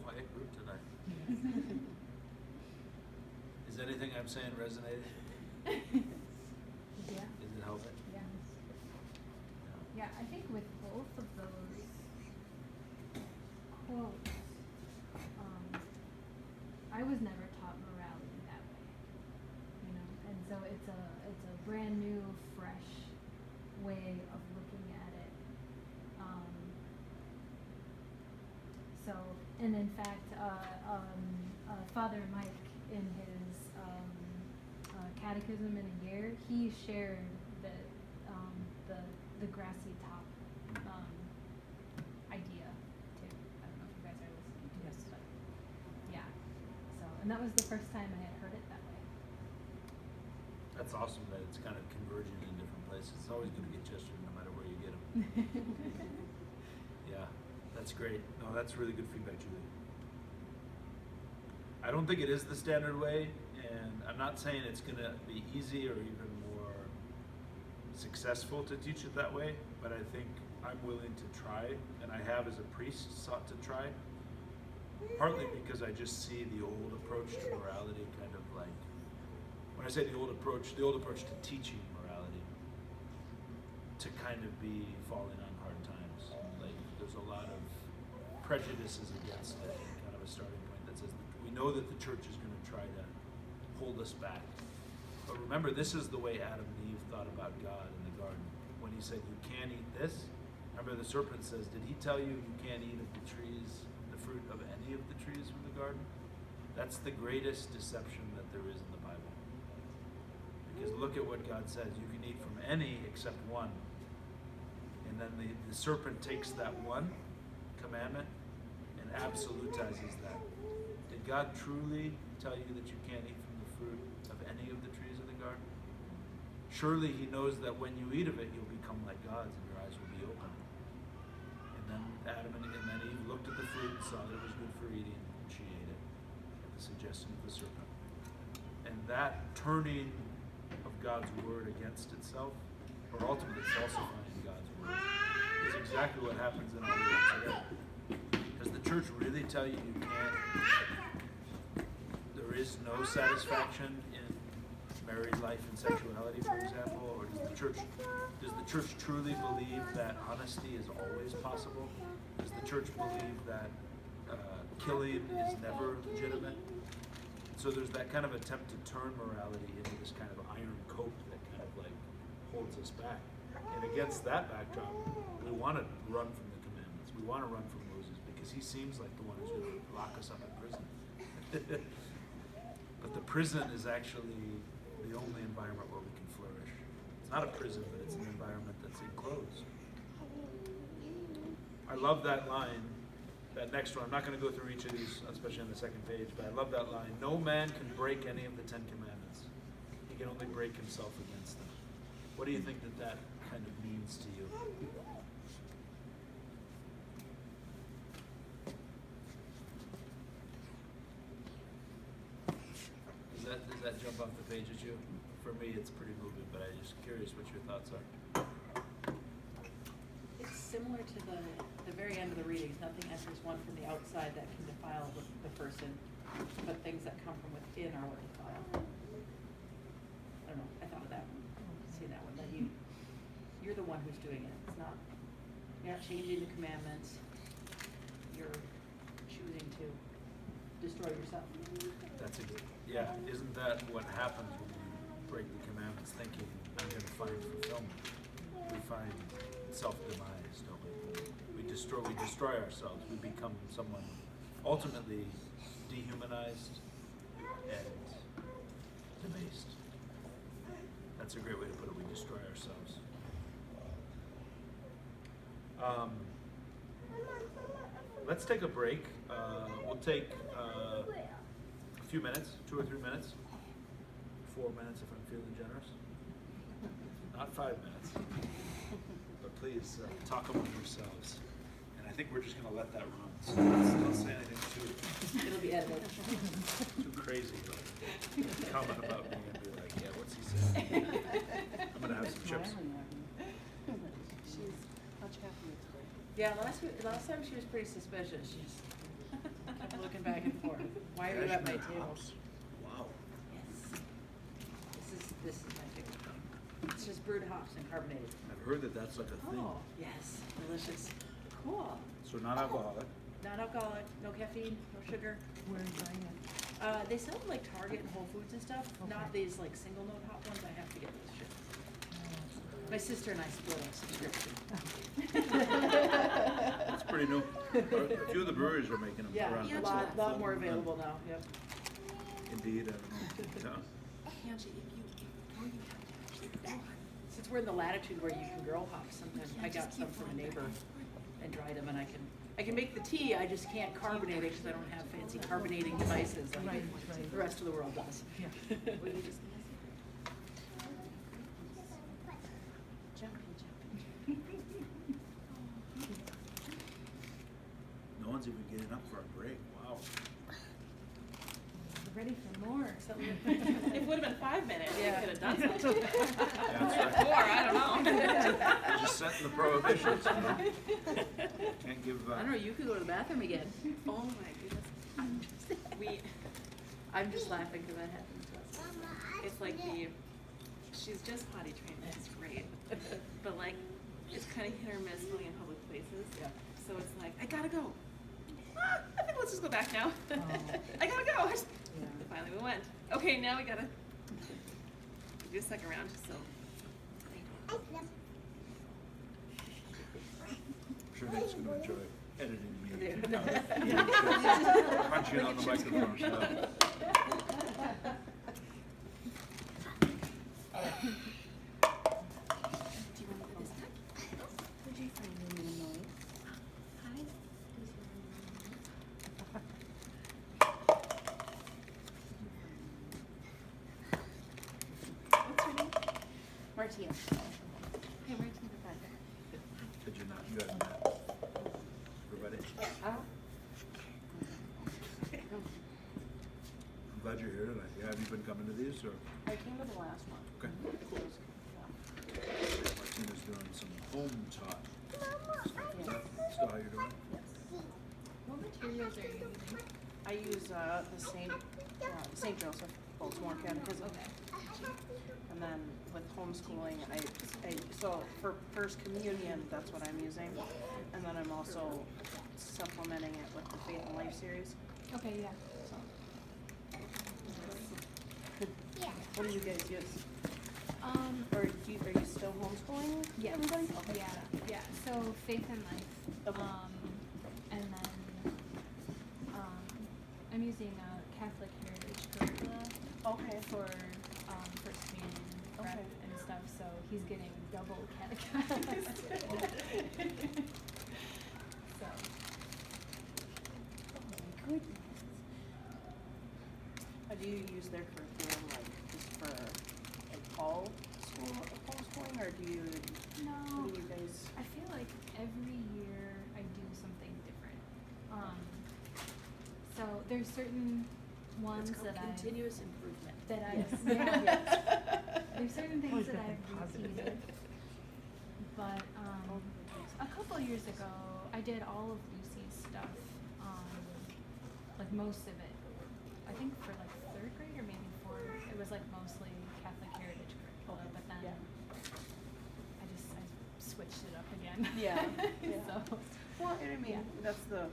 Quiet group tonight. Is anything I'm saying resonated? Yeah. Is it helping? Yeah. Yeah, I think with both of those quotes, I was never taught morality that way, you know, and so it's a brand new, fresh way of looking at it. So, and in fact, Father Mike, in his catechism in a year, he shared the grassy top idea too. I don't know if you guys are listening to this, but yeah. So, and that was the first time I had heard it that way. That's awesome that it's kind of converging in different places. It's always good to get Chester no matter where you get him. Yeah, that's great. No, that's really good feedback, Julie. I don't think it is the standard way, and I'm not saying it's going to be easy or even more successful to teach it that way, but I think I'm willing to try, and I have as a priest sought to try, partly because I just see the old approach to morality kind of like, when I say the old approach to teaching morality, to kind of be falling on hard times. Like, there's a lot of prejudices against it, and kind of a starting point that says we know that the church is going to try to hold us back. But remember, this is the way Adam and Eve thought about God in the garden. When he said, you can't eat this, remember the serpent says, did he tell you you can't eat of the trees, the fruit of any of the trees from the garden? That's the greatest deception that there is in the Bible. Because look at what God says, you can eat from any except one. And then the serpent takes that one commandment and absolutizes that. It God truly tell you that you can't eat from the fruit of any of the trees of the garden? Surely he knows that when you eat of it, you'll become like gods and your eyes will be open. And then then Eve looked at the fruit and saw that it was good for eating, and she ate it at the suggestion of the serpent. And that turning of God's word against itself, or ultimately falsifying God's word, is exactly what happens in our world today. Does the church really tell you you can't? There is no satisfaction in married life and sexuality, for example, or does the church truly believe that honesty is always possible? Does the church believe that killing is never legitimate? So there's that kind of attempt to turn morality into this kind of iron coat that kind of like holds us back. And against that backdrop, we want to run from the commandments. We want to run from Moses because he seems like the one who's going to lock us up in prison. But the prison is actually the only environment where we can flourish. It's not a prison, but it's an environment that's enclosed. I love that line, that next one. I'm not going to go through each of these, especially on the second page, but I love that line. No man can break any of the 10 Commandments. He can only break himself against them. What do you think that kind of means to you? Does that jump off the page at you? For me, it's pretty moving, but I'm just curious what your thoughts are. It's similar to the very end of the readings. Nothing enters one from the outside that can defile the person, but things that come from within are what defile. I don't know. I thought of that one. See that one? That you're the one who's doing it. It's not. You're not changing the commandments. You're choosing to destroy yourself. That's yeah. Isn't that what happens when we break the commandments, thinking I'm going to find fulfillment? We find self-demise, don't we? We destroy ourselves. We become someone ultimately dehumanized and debased. That's a great way to put it. We destroy ourselves. Let's take a break. We'll take a few minutes, 2 or 3 minutes, 4 minutes if I'm feeling generous. Not 5 minutes. But please talk among yourselves. And I think we're just going to let that run. So don't say anything It'll be edited. too crazy. Like, comment about me and be like, yeah, what's he saying? I'm going to have some chips. She's much happier today. Yeah, last time she was pretty suspicious. She's kept looking back and forth. Why are you at my table? Wow. Yes. This is my favorite thing. It's just brewed hops and carbonated. I've heard that that's like a thing. Oh, yes, delicious. Cool. So non-alcoholic. Non-alcoholic, no caffeine, no sugar. Where are you buying it? They sell them like Target and Whole Foods and stuff. Not these like single note hop ones. I have to get those shit. My sister and I split our subscription. That's pretty new. A few of the breweries are making them Yeah, around. a lot more available now. Yep. Indeed, I don't know. Angie, you Since we're in the latitude where you can grow hops, sometimes I got some from a neighbor and dried them, and I can make the tea. I just can't carbonate it because I don't have fancy carbonating devices like Right. the rest of the world does. Yeah. No one's even getting up for a break. Wow. Ready for more. It would have been 5 minutes. Yeah. You could have done something. That's right. 4, I don't know. Just setting the prohibitions, you know? Can't give. I don't know. You could go to the bathroom again. Oh my goodness. I'm just laughing because that happens to us. It's like she's just potty trained, that's great. But like, it's kind of hit or miss going in public places. Yeah. So it's like, I gotta go. I think let's just go back now. Oh. I gotta go. Yeah. Finally we went. Okay, now we gotta do a second round just so. I'm sure Nate's going to enjoy editing me. Yeah. Punching on the microphone. So. Martina. Hey, Martina. Did you not? You haven't met everybody? I'm glad you're here tonight. Yeah, have you been coming to these or? I came to the last one. Okay. Martina's doing some home taught stuff. Is that still how you're doing? What materials are you using? I use the St. Joseph Baltimore Catechism. Okay. And then with homeschooling, so for First Communion, that's what I'm using. And then I'm also supplementing it with the Faith and Life series. Okay, yeah. So. What do you guys use? Or are you still homeschooling Yeah. everybody? Okay. Yeah. So Faith and Life. Okay. And then I'm using a Catholic Heritage curricula Okay. for First Communion prep Okay. and stuff. So he's getting double catechized. So Goodness. Do you use their curriculum like just for like all school homeschooling, or do you? no. What do you guys? I feel like every year I do something different. So there's certain ones It's called that I've continuous improvement. that I've Yes. yeah. There's certain things Always that got I've the positive. repeated. But a couple years ago I did all of Lucy's stuff, like most of it. I think for like 3rd grade or maybe 4th, it was like mostly Catholic Heritage curricula, Okay, but then yeah. I switched it up again. Yeah, yeah. So Well, and I mean, Yeah. that's the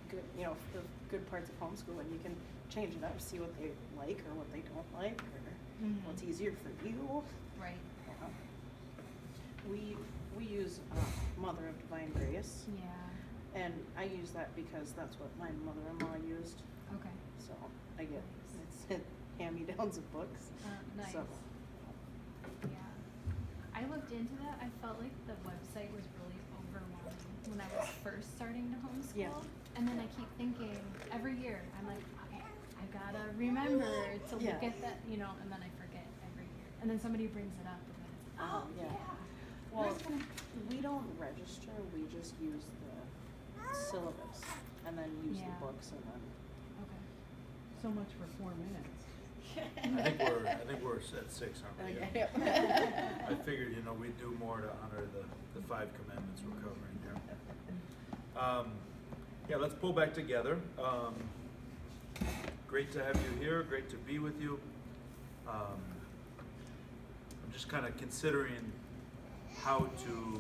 good, the good parts of homeschooling. You can change it up, see what they like or what they don't like, or Mhm. what's easier for you. right. We use Mother of Divine Grace, Yeah. and I use that because that's what my mother-in-law used. Okay. So I get it's hand-me-downs of books. Nice. So, Yeah. I looked into that. I felt like the website was really overwhelming when I was first starting to homeschool. Yeah. And then I keep thinking every year, I'm like, okay, I gotta remember to look Yeah. at that, and then I forget every year. And then somebody brings it up and then it's, oh, yeah. yeah. Well, Where's gonna- we don't register. We just use the syllabus, and then use Yeah. the books, and then. Okay. So much for 4 minutes. I think we're at 6, aren't we? Okay. I figured, we'd do more to honor the 5 commandments we're covering here. Yeah, let's pull back together. Great to have you here. Great to be with you. I'm just kind of considering how to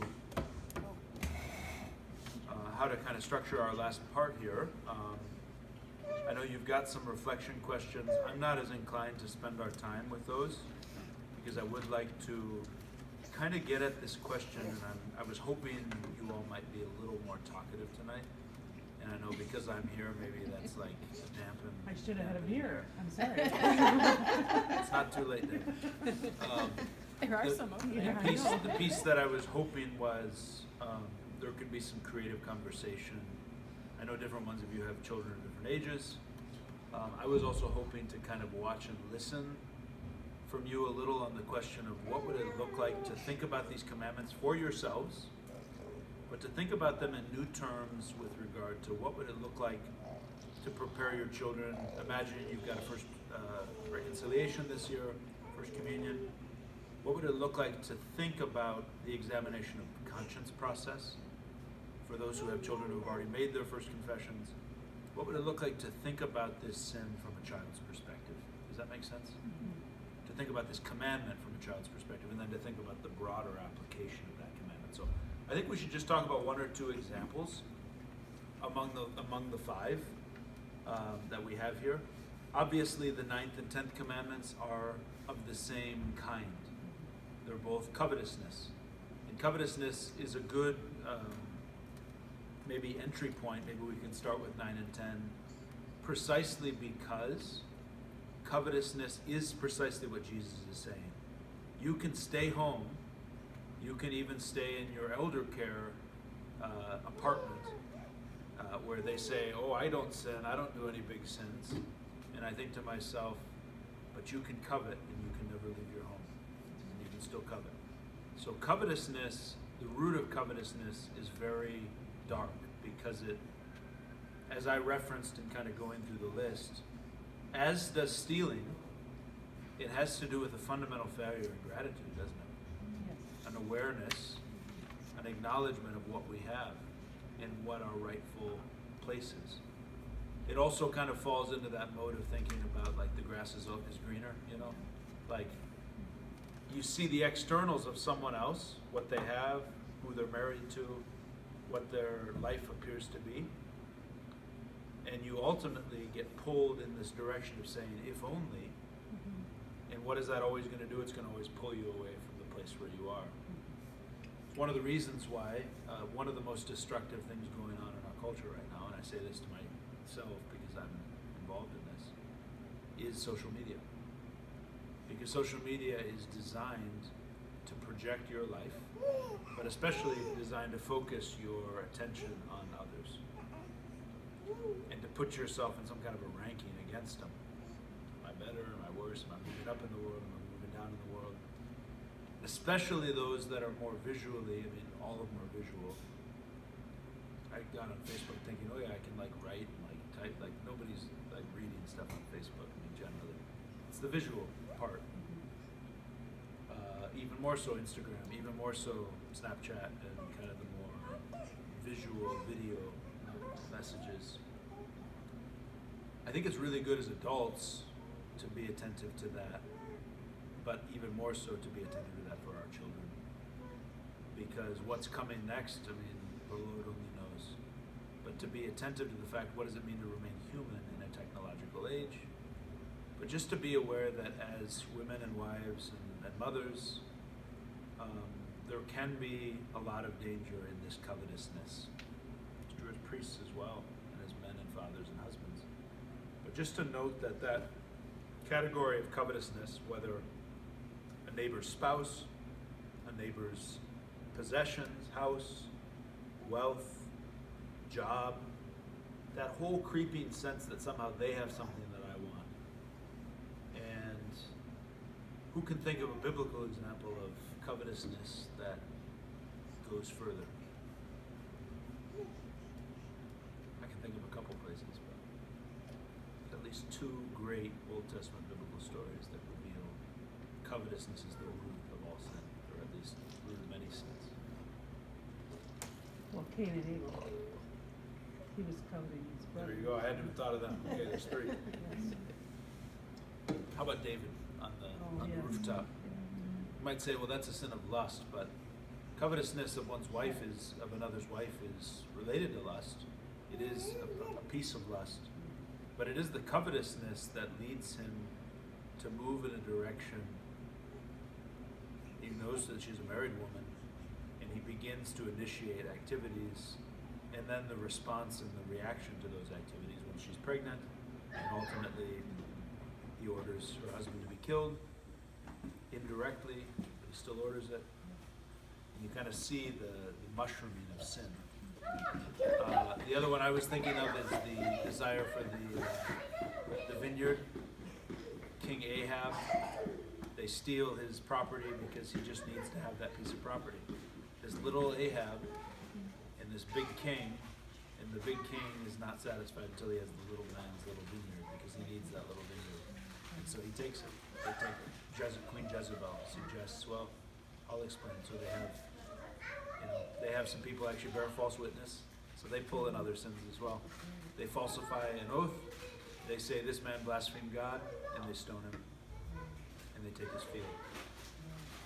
kind of structure our last part here. I know you've got some reflection questions. I'm not as inclined to spend our time with those because I would like to kind of get at this question, and I was hoping you all might be a little more talkative tonight. And I know because I'm here, maybe that's like dampen. I should have had a dampening beer. there. I'm sorry. It's not too late, Dave. There are the- some of the them. Yeah, I piece, know. the piece that I was hoping was there could be some creative conversation. I know different ones of you have children of different ages. I was also hoping to kind of watch and listen from you a little on the question of what would it look like to think about these commandments for yourselves, but to think about them in new terms with regard to what would it look like to prepare your children. Imagine you've got a first reconciliation this year, first communion. What would it look like to think about the examination of conscience process for those who have children who have already made their first confessions? What would it look like to think about this sin from a child's perspective? Does that make sense? To think about this commandment from a child's perspective, and then to think about the broader application of that commandment. So I think we should just talk about 1 or 2 examples among the 5 that we have here. Obviously, the 9th and 10th commandments are of the same kind. They're both covetousness. And covetousness is a good maybe entry point. Maybe we can start with 9 and 10, precisely because covetousness is precisely what Jesus is saying. You can stay home. You can even stay in your elder care apartment where they say, oh, I don't sin, I don't do any big sins. And I think to myself, but you can covet and you can never leave your home. And you can still covet. So covetousness, the root of covetousness is very dark because it, as I referenced in kind of going through the list, as does stealing, it has to do with a fundamental failure in gratitude, doesn't it? Yes. An awareness, an acknowledgement of what we have and what our rightful place is. It also kind of falls into that mode of thinking about like the grass is greener, you know? Like you see the externals of someone else, what they have, who they're married to, what their life appears to be. And you ultimately get pulled in this direction of saying, if only. And what is that always going to do? It's going to always pull you away from the place where you are. One of the reasons why, one of the most destructive things going on in our culture right now, and I say this to myself because I'm involved in this, is social media. Because social media is designed to project your life, but especially designed to focus your attention on others and to put yourself in some kind of a ranking against them. Am I better? Am I worse? Am I moving up in the world? Am I moving down in the world? Especially those that are more visually, I mean, all of them are visual. I got on Facebook thinking, oh yeah, I can like write and like type, like nobody's like reading stuff on Facebook, I mean, generally. It's the visual part. Even more so Instagram, even more so Snapchat and kind of the more visual video messages. I think it's really good as adults to be attentive to that, but even more so to be attentive to that for our children. Because what's coming next, I mean, the Lord only knows. But to be attentive to the fact, what does it mean to remain human in a technological age? But just to be aware that as women and wives and mothers, there can be a lot of danger in this covetousness. It's true as priests as well, and as men and fathers and husbands. But just to note that that category of covetousness, whether a neighbor's spouse, a neighbor's possessions, house, wealth, job, that whole creeping sense that somehow they have something that I want. And who can think of a biblical example of covetousness that goes further? I can think of a couple places, but at least two great Old Testament biblical stories that reveal covetousness is the root of all sin, or at least the root of many sins. Well, Cain and Abel, he was coveting his brother. There you go, I hadn't even thought of them. Okay, there's three. Yes. How about David on the yes. rooftop? You might say, well, that's a sin of lust, but covetousness of one's wife of another's wife is related to lust. It is a piece of lust, but it is the covetousness that leads him to move in a direction. He knows that she's a married woman, and he begins to initiate activities, and then the response and the reaction to those activities when she's pregnant, and ultimately he orders her husband to be killed indirectly, but he still orders it. And you kind of see the mushrooming of sin. The other one I was thinking of is the desire for the vineyard. King Ahab, they steal his property because he just needs to have that piece of property. This little Ahab and this big king, and the big king is not satisfied until he has the little man's little vineyard because he needs that little vineyard. And so he takes it. They take it. Queen Jezebel suggests, well, I'll explain. So they have some people actually bear false witness. So they pull in other sins as well. They falsify an oath. They say this man blasphemed God, and they stone him. And they take his field.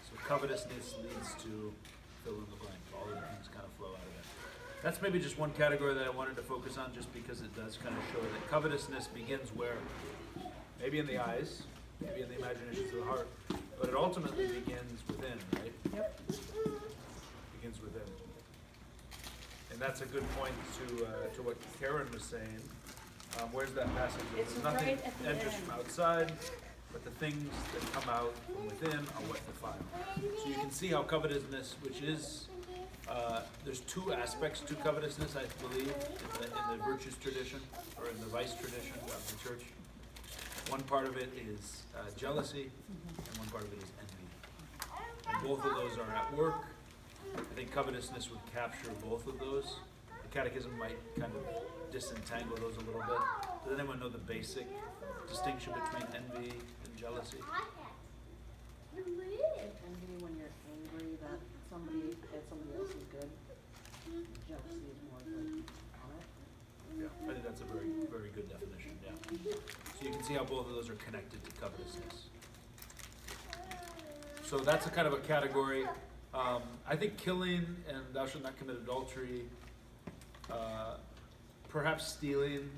So covetousness leads to fill in the blank. All of the things kind of flow out of that. That's maybe just one category that I wanted to focus on just because it does kind of show that covetousness begins where? Maybe in the eyes, maybe in the imaginations of the heart, but it ultimately begins within, right? Yep. Begins within. And that's a good point to what Karen was saying. Where's that passage? It's There's nothing right at the enters end. from outside, but the things that come out from within are what defile. So you can see how covetousness, which is, there's two aspects to covetousness, I believe, in the virtues tradition, or in the vice tradition of the church. One part of it is jealousy, and one part of it is envy. And both of those are at work. I think covetousness would capture both of those. The Catechism might kind of disentangle those a little bit. Does anyone know the basic distinction between envy and jealousy? Envy when you're angry that somebody else is good. Jealousy is more like on it. Yeah, I think that's a very, very good definition, yeah. So you can see how both of those are connected to covetousness. So that's a kind of a category. I think killing and thou shalt not commit adultery, perhaps stealing,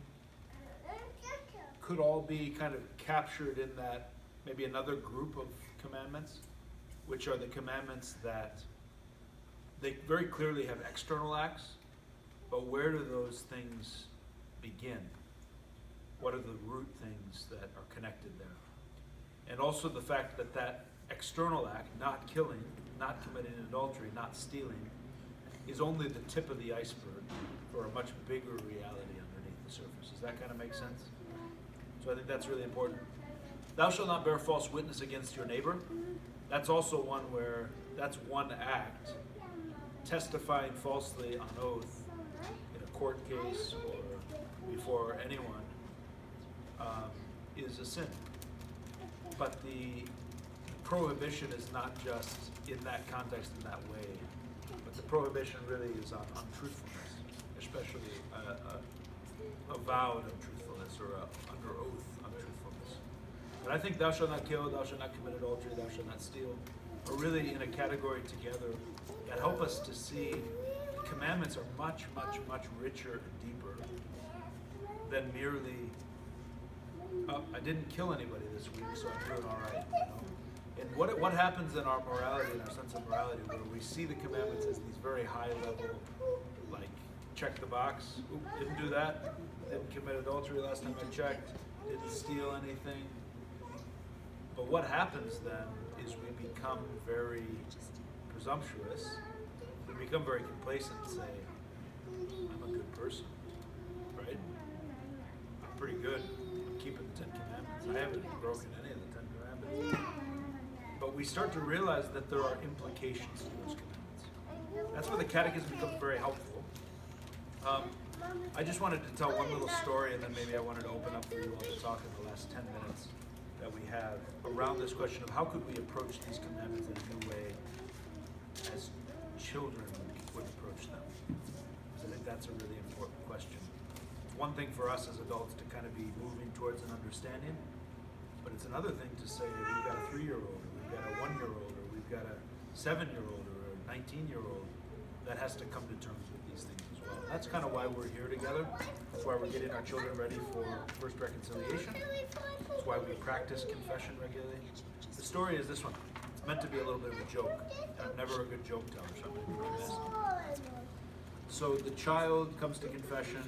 could all be kind of captured in that maybe another group of commandments, which are the commandments that they very clearly have external acts, but where do those things begin? What are the root things that are connected there? And also the fact that that external act, not killing, not committing adultery, not stealing, is only the tip of the iceberg for a much bigger reality underneath the surface. Does that kind of make sense? So I think that's really important. Thou shalt not bear false witness against your neighbor. That's also one where, that's one act. Testifying falsely on oath in a court case or before anyone is a sin. But the prohibition is not just in that context, in that way, but the prohibition really is on untruthfulness, especially a vowed untruthfulness or under oath untruthfulness. But I think thou shalt not kill, thou shalt not commit adultery, thou shalt not steal are really in a category together that help us to see the commandments are much, much, much richer and deeper than merely, I didn't kill anybody this week, so I'm doing all right. You know? And what happens in our morality, in our sense of morality, where we see the commandments as these very high level, like check the box, oop, didn't do that, didn't commit adultery last time I checked, didn't steal anything. But what happens then is we become very presumptuous, we become very complacent and say, I'm a good person, right? I'm pretty good, I'm keeping the 10 Commandments, I haven't broken any of the 10 Commandments. But we start to realize that there are implications to those commandments. That's where the Catechism becomes very helpful. I just wanted to tell one little story, and then maybe I wanted to open up for you all to talk in the last 10 minutes that we have around this question of how could we approach these commandments in a new way as children would approach them. Because I think that's a really important question. It's one thing for us as adults to kind of be moving towards an understanding, but it's another thing to say we've got a 3-year-old, or we've got a 1-year-old, or we've got a 7-year-old, or a 19-year-old that has to come to terms with these things as well. That's kind of why we're here together. That's why we're getting our children ready for First Reconciliation. That's why we practice confession regularly. The story is this one. It's meant to be a little bit of a joke, and I'm never a good joke teller, so I'm going to be remiss. So the child comes to confession.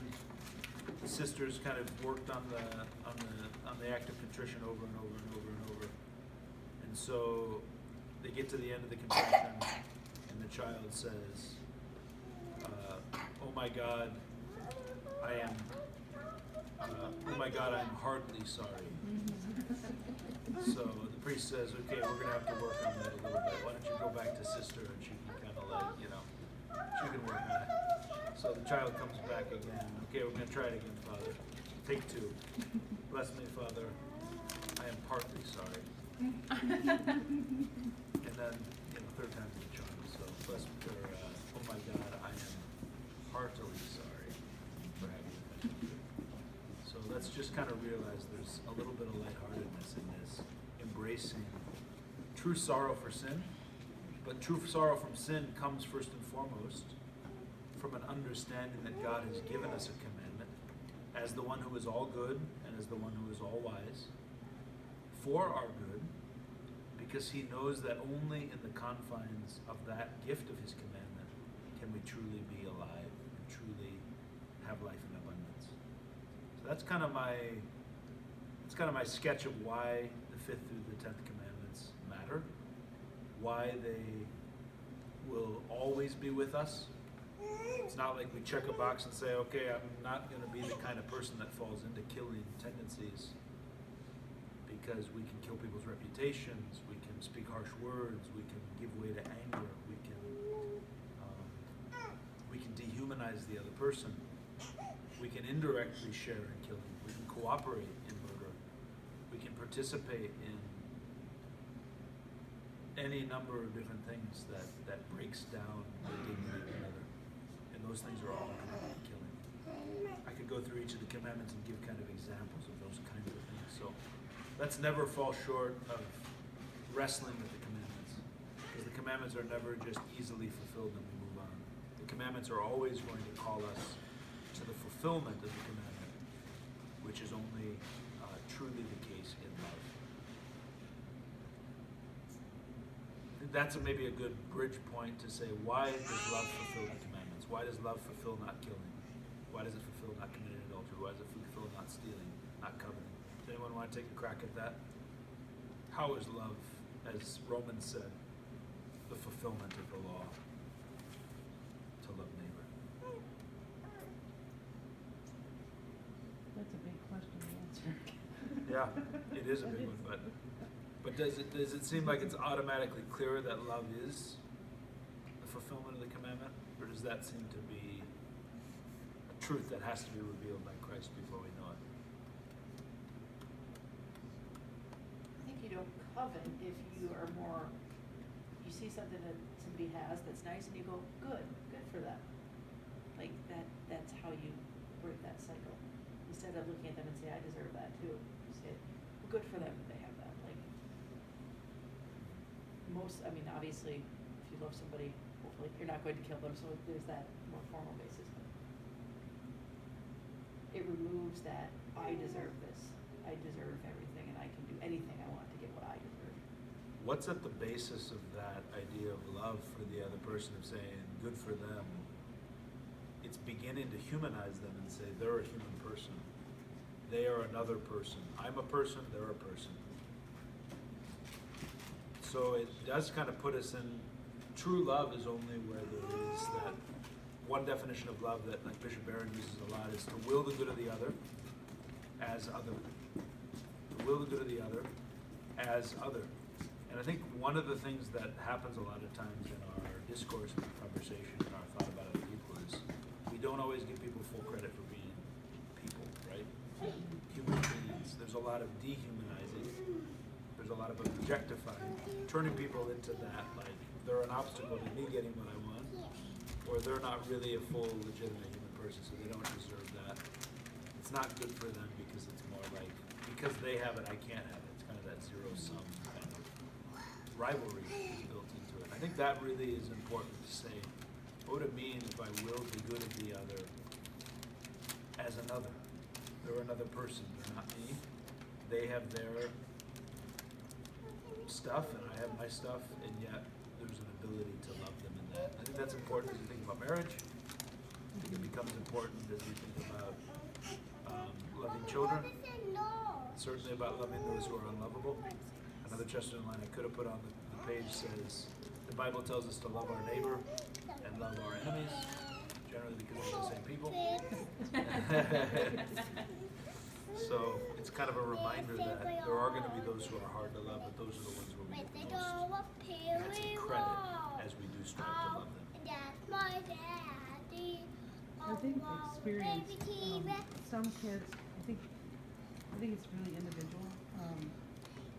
The sisters kind of worked on the act of contrition over and over and over and over. And so they get to the end of the confession, and the child says, oh my God, I am hardly sorry. So the priest says, okay, we're going to have to work on that a little bit. Why don't you go back to sister and she can kind of like, she can work on it. So the child comes back again. Okay, we're going to try it again, Father. Take 2. Bless me, Father. I am partly sorry. And then, third time's the charm. So bless me, oh my God, I am heartily sorry for having offended you. So let's just kind of realize there's a little bit of lightheartedness in this, embracing true sorrow for sin. But true sorrow from sin comes first and foremost from an understanding that God has given us a commandment as the one who is all good and as the one who is all wise for our good, because he knows that only in the confines of that gift of his commandment can we truly be alive and truly have life in abundance. So that's kind of my sketch of why the 5th through the 10th commandments matter, why they will always be with us. It's not like we check a box and say, okay, I'm not going to be the kind of person that falls into killing tendencies, because we can kill people's reputations, we can speak harsh words, we can give way to anger, we can dehumanize the other person. We can indirectly share in killing. We can cooperate in murder. We can participate in any number of different things that breaks down the dignity of another. And those things are all connected to killing. I could go through each of the commandments and give kind of examples of those kinds of things. So let's never fall short of wrestling with the commandments, because the commandments are never just easily fulfilled and we move on. The commandments are always going to call us to the fulfillment of the commandment, which is only truly the case in love. That's maybe a good bridge point to say, why does love fulfill the commandments? Why does love fulfill not killing? Why does it fulfill not committing adultery? Why does it fulfill not stealing, not coveting? Does anyone want to take a crack at that? How is love, as Romans said, the fulfillment of the law? To love neighbor. That's a big question to answer. Yeah, it is a big one, but does it seem like it's automatically clear that love is the fulfillment of the commandment? Or does that seem to be a truth that has to be revealed by Christ before we know it? I think you don't covet if you are more, you see something that somebody has that's nice and you go, good for them. Like that's how you break that cycle. Instead of looking at them and say, I deserve that too. You say, well, good for them that they have that. Like obviously, if you love somebody, hopefully you're not going to kill them, so there's that more formal basis. But it removes that, I deserve this. I deserve everything and I can do anything I want to get what I deserve. What's at the basis of that idea of love for the other person, of saying good for them? It's beginning to humanize them and say they're a human person. They are another person. I'm a person, they're a person. So it does kind of put us in, true love is only where there is that one definition of love that like Bishop Barron uses a lot is to will the good of the other as other. To will the good of the other as other. And I think one of the things that happens a lot of times in our discourse and our conversation and our thought about other people is we don't always give people full credit for being people, right? Human beings. There's a lot of dehumanizing. There's a lot of objectifying, turning people into that, like they're an obstacle to me getting what I want, or they're not really a full, legitimate human person, so they don't deserve that. It's not good for them because it's more like, because they have it, I can't have it. It's kind of that zero-sum kind of rivalry is built into it. I think that really is important to say. What would it mean if I willed the good of the other as another? They're another person, they're not me. They have their stuff and I have my stuff, and yet there's an ability to love them in that. I think that's important as you think about marriage. I think it becomes important as you think about loving children. Certainly about loving those who are unlovable. Another Chesterton line I could have put on the page says, the Bible tells us to love our neighbor and love our enemies, generally because they're the same people. So it's kind of a reminder that there are going to be those who are hard to love, but those are the ones where we get the most that's a credit as we do strive to love them. I think experience, some kids, I think it's really individual.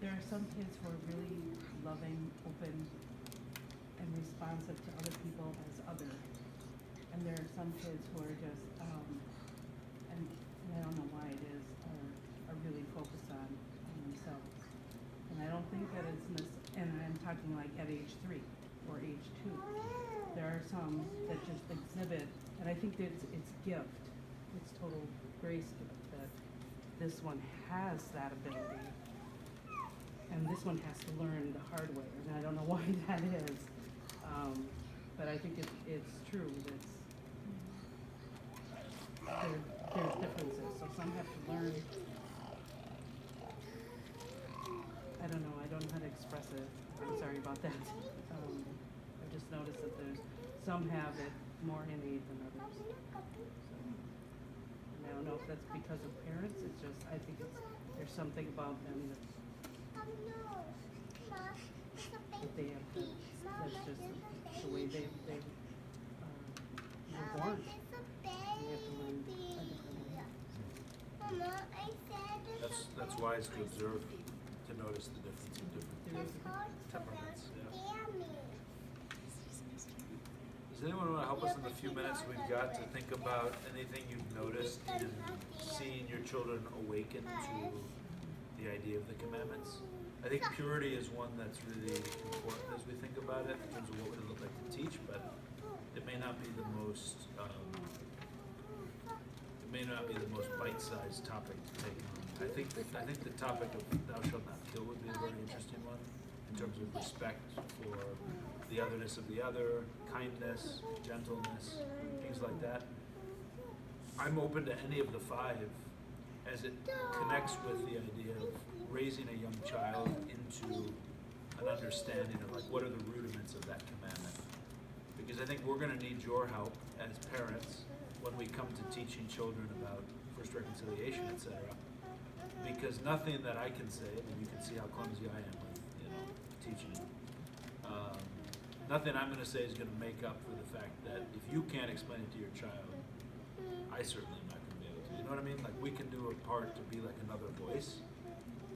There are some kids who are really loving, open, and responsive to other people as other. And there are some kids who are just, and I don't know why it is, are really focused on themselves. And I don't think that it's, and I'm talking like at age 3 or age 2. There are some that just exhibit, and I think that it's gift. It's total grace gift that this one has that ability. And this one has to learn the hard way, and I don't know why that is. But I think it's true. There's differences, so some have to learn. I don't know how to express it. I'm sorry about that. I just noticed that some have it more innate than others. So, and I don't know if that's because of parents. It's just, I think there's something about them But they have to, that's just the way they were born. They have to learn a different way. That's wise to observe, to notice the difference in different temperaments. Yeah. Does anyone want to help us in the few minutes we've got to think about anything you've noticed in seeing your children awaken to the idea of the commandments? I think purity is one that's really important as we think about it in terms of what would it look like to teach, but it may not be the most bite-sized topic to take on. I think the topic of thou shalt not kill would be a very interesting one in terms of respect for the otherness of the other, kindness, gentleness, things like that. I'm open to any of the five as it connects with the idea of raising a young child into an understanding of like what are the rudiments of that commandment. Because I think we're going to need your help as parents when we come to teaching children about first reconciliation, etc. Because nothing that I can say, and you can see how clumsy I am with teaching, nothing I'm going to say is going to make up for the fact that if you can't explain it to your child, I certainly am not going to be able to. You know what I mean? Like we can do a part to be like another voice,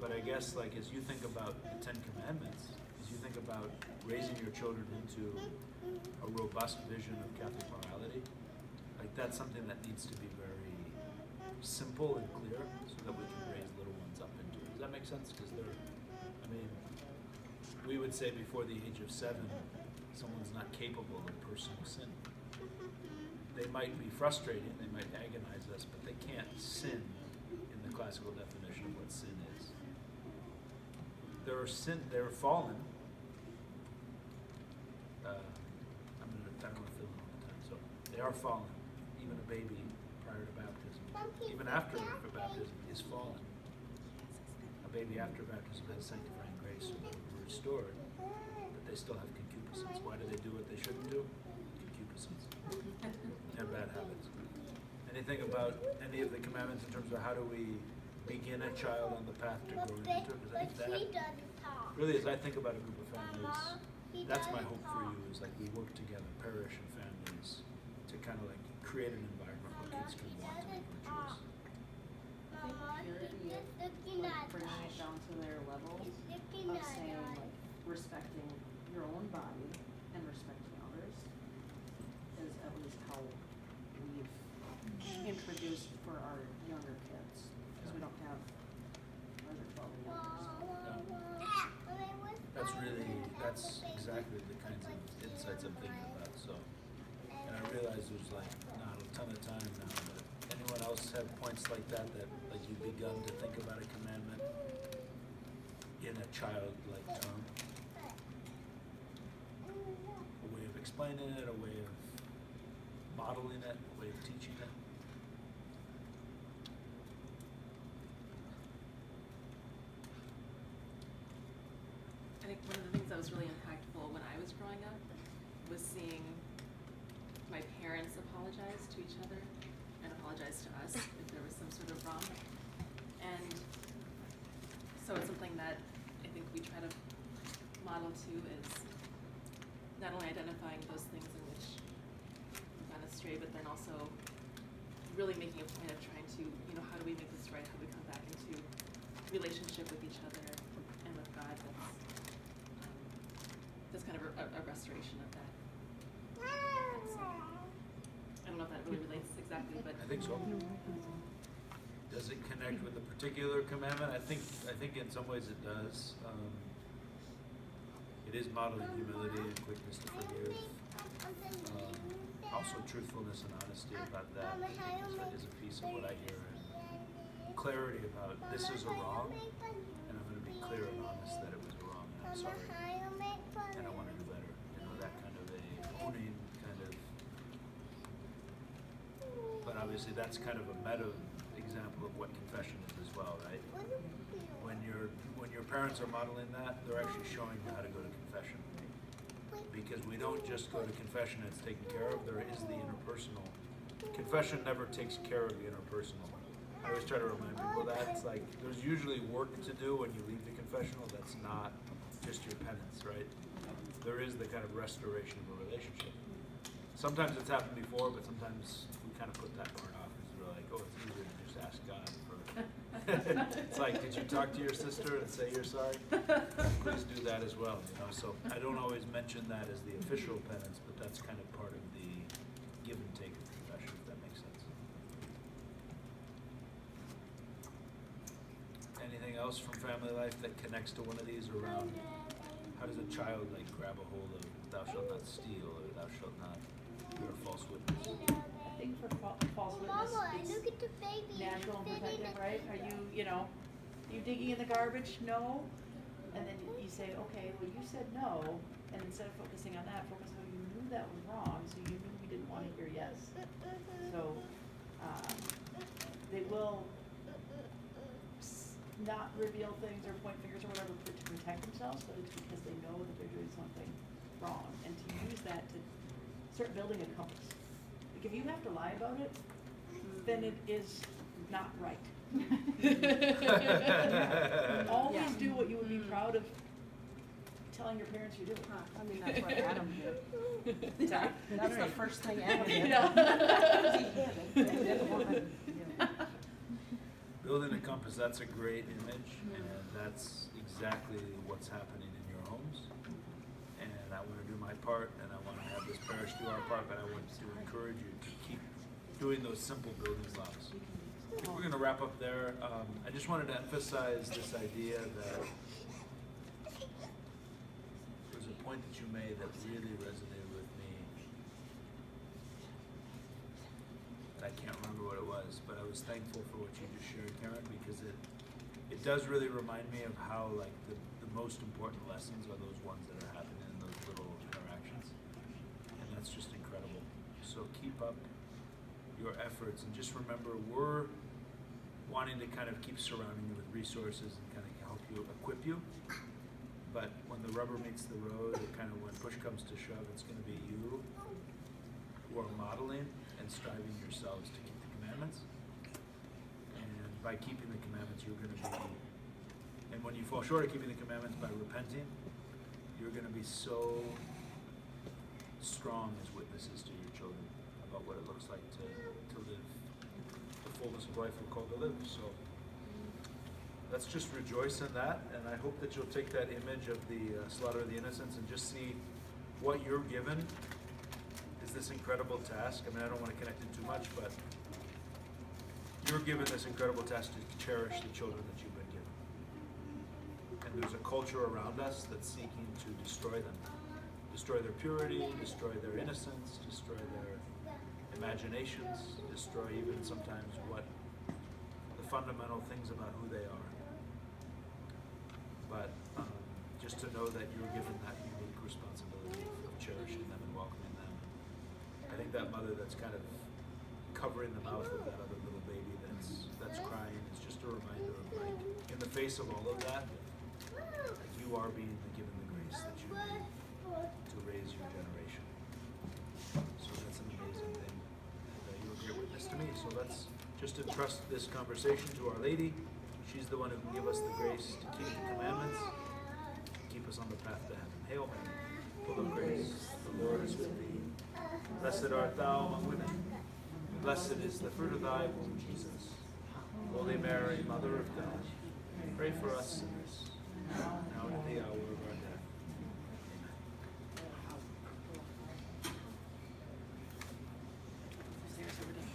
but I guess like as you think about the Ten Commandments, as you think about raising your children into a robust vision of Catholic morality, like that's something that needs to be very simple and clear so that we can raise little ones up into it. Does that make sense? Because we would say before the age of 7, someone's not capable of personal sin. They might be frustrating, they might agonize us, but they can't sin in the classical definition of what sin is. They're fallen. I don't want to fill in all the time. So they are fallen. Even a baby prior to baptism, even after baptism, is fallen. A baby after baptism has sanctifying grace, so they're restored, but they still have concupiscence. Why do they do what they shouldn't do? Concupiscence. And bad habits. Anything about any of the commandments in terms of how do we begin a child on the path to growing into it? Because I think that really, as I think about a group of families, that's my hope for you, is like we work together, parish and families, to kind of like create an environment where kids can want to be virtuous. I think purity, like bringing it down to their level of saying like respecting your own body and respecting others is at least how we've introduced for our younger kids, because we don't have under 12 years. That's exactly the kinds of insights I'm thinking about. So, and I realize there's like not a ton of time now, but anyone else have points like that like you've begun to think about a commandment in a childlike term? A way of explaining it, a way of modeling it, a way of teaching it. I think one of the things that was really impactful when I was growing up was seeing my parents apologize to each other and apologize to us if there was some sort of wrong. And so it's something that I think we try to model too, is not only identifying those things in which we've gone astray, but then also really making a point of trying to, how do we make this right? How do we come back into relationship with each other and with God that's kind of a restoration of that. So, I don't know if that really relates exactly, but I think so. Does it connect with a particular commandment? I think in some ways it does. It is modeling humility and quickness to forgive. Also truthfulness and honesty about that is a piece of what I hear. And clarity about this is a wrong, and I'm going to be clear and honest that it was a wrong, and I'm sorry, and I want to do better. That kind of a owning kind of. But obviously that's kind of a meta example of what confession is as well, right? When your parents are modeling that, they're actually showing you how to go to confession. Because we don't just go to confession and it's taken care of, there is the interpersonal. Confession never takes care of the interpersonal. I always try to remind people that it's like there's usually work to do when you leave the confessional. That's not just your penance, right? There is the kind of restoration of a relationship. Sometimes it's happened before, but sometimes we kind of put that part off because we're like, oh, it's easier to just ask God for. It's like, did you talk to your sister and say you're sorry? Please do that as well. You know, so I don't always mention that as the official penance, but that's kind of part of the give and take of confession, if that makes sense. Anything else from family life that connects to one of these around how does a child like grab a hold of thou shalt not steal or thou shalt not bear false witness? I think for false witness, it's natural and protective, right? Are you digging in the garbage? No. And then you say, okay, well, you said no, and instead of focusing on that, focus on you knew that was wrong, so you knew we didn't want to hear yes. So, they will not reveal things or point fingers or whatever to protect themselves, but it's because they know that they're doing something wrong, and to use that to start building a compass. Like, if you have to lie about it, then it is not right. Always do what you would be proud of telling your parents you're doing. I mean, that's what Adam did. Sorry? That's the first thing Adam did. Yeah. Building a compass, that's a great image, and that's exactly what's happening in your homes. And I want to do my part, and I want to have this parish do our part, but I want to encourage you to keep doing those simple building blocks. I think we're going to wrap up there. I just wanted to emphasize this idea that there's a point that you made that really resonated with me. I can't remember what it was, but I was thankful for what you just shared, Karen, because it does really remind me of how like the most important lessons are those ones that are happening in those little interactions, and that's just incredible. So keep up your efforts, and just remember we're wanting to kind of keep surrounding you with resources and kind of help you, equip you, but when the rubber meets the road, or kind of when push comes to shove, it's going to be you who are modeling and striving yourselves to keep the commandments. And by keeping the commandments, you're going to be, and when you fall short of keeping the commandments by repenting, you're going to be so strong as witnesses to your children about what it looks like to live the fullness of life we're called to live. So let's just rejoice in that, and I hope that you'll take that image of the slaughter of the innocents and just see what you're given is this incredible task. I mean, I don't want to connect it too much, but you're given this incredible task to cherish the children that you've been given. And there's a culture around us that's seeking to destroy them. Destroy their purity, destroy their innocence, destroy their imaginations, destroy even sometimes what the fundamental things about who they are. But just to know that you're given that unique responsibility of cherishing them and welcoming them. I think that mother that's kind of covering the mouth of that other little baby that's crying is just a reminder of like, in the face of all of that you are being given the grace that you need to raise your generation. So that's an amazing thing. And you're a great witness to me. So let's just entrust this conversation to Our Lady. She's the one who can give us the grace to keep the commandments, keep us on the path to heaven. Hail Mary, full of grace, the Lord is with thee. Blessed art thou among women. Blessed is the fruit of thy womb, Jesus. Holy Mary, Mother of God, pray for us sinners, now and at the hour of our death.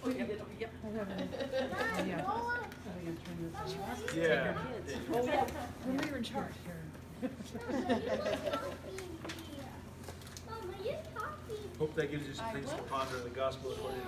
Oh, you did, yep. Yeah. Oh, yeah, remember you're in charge. Hope that gives you some things to ponder in the gospel according to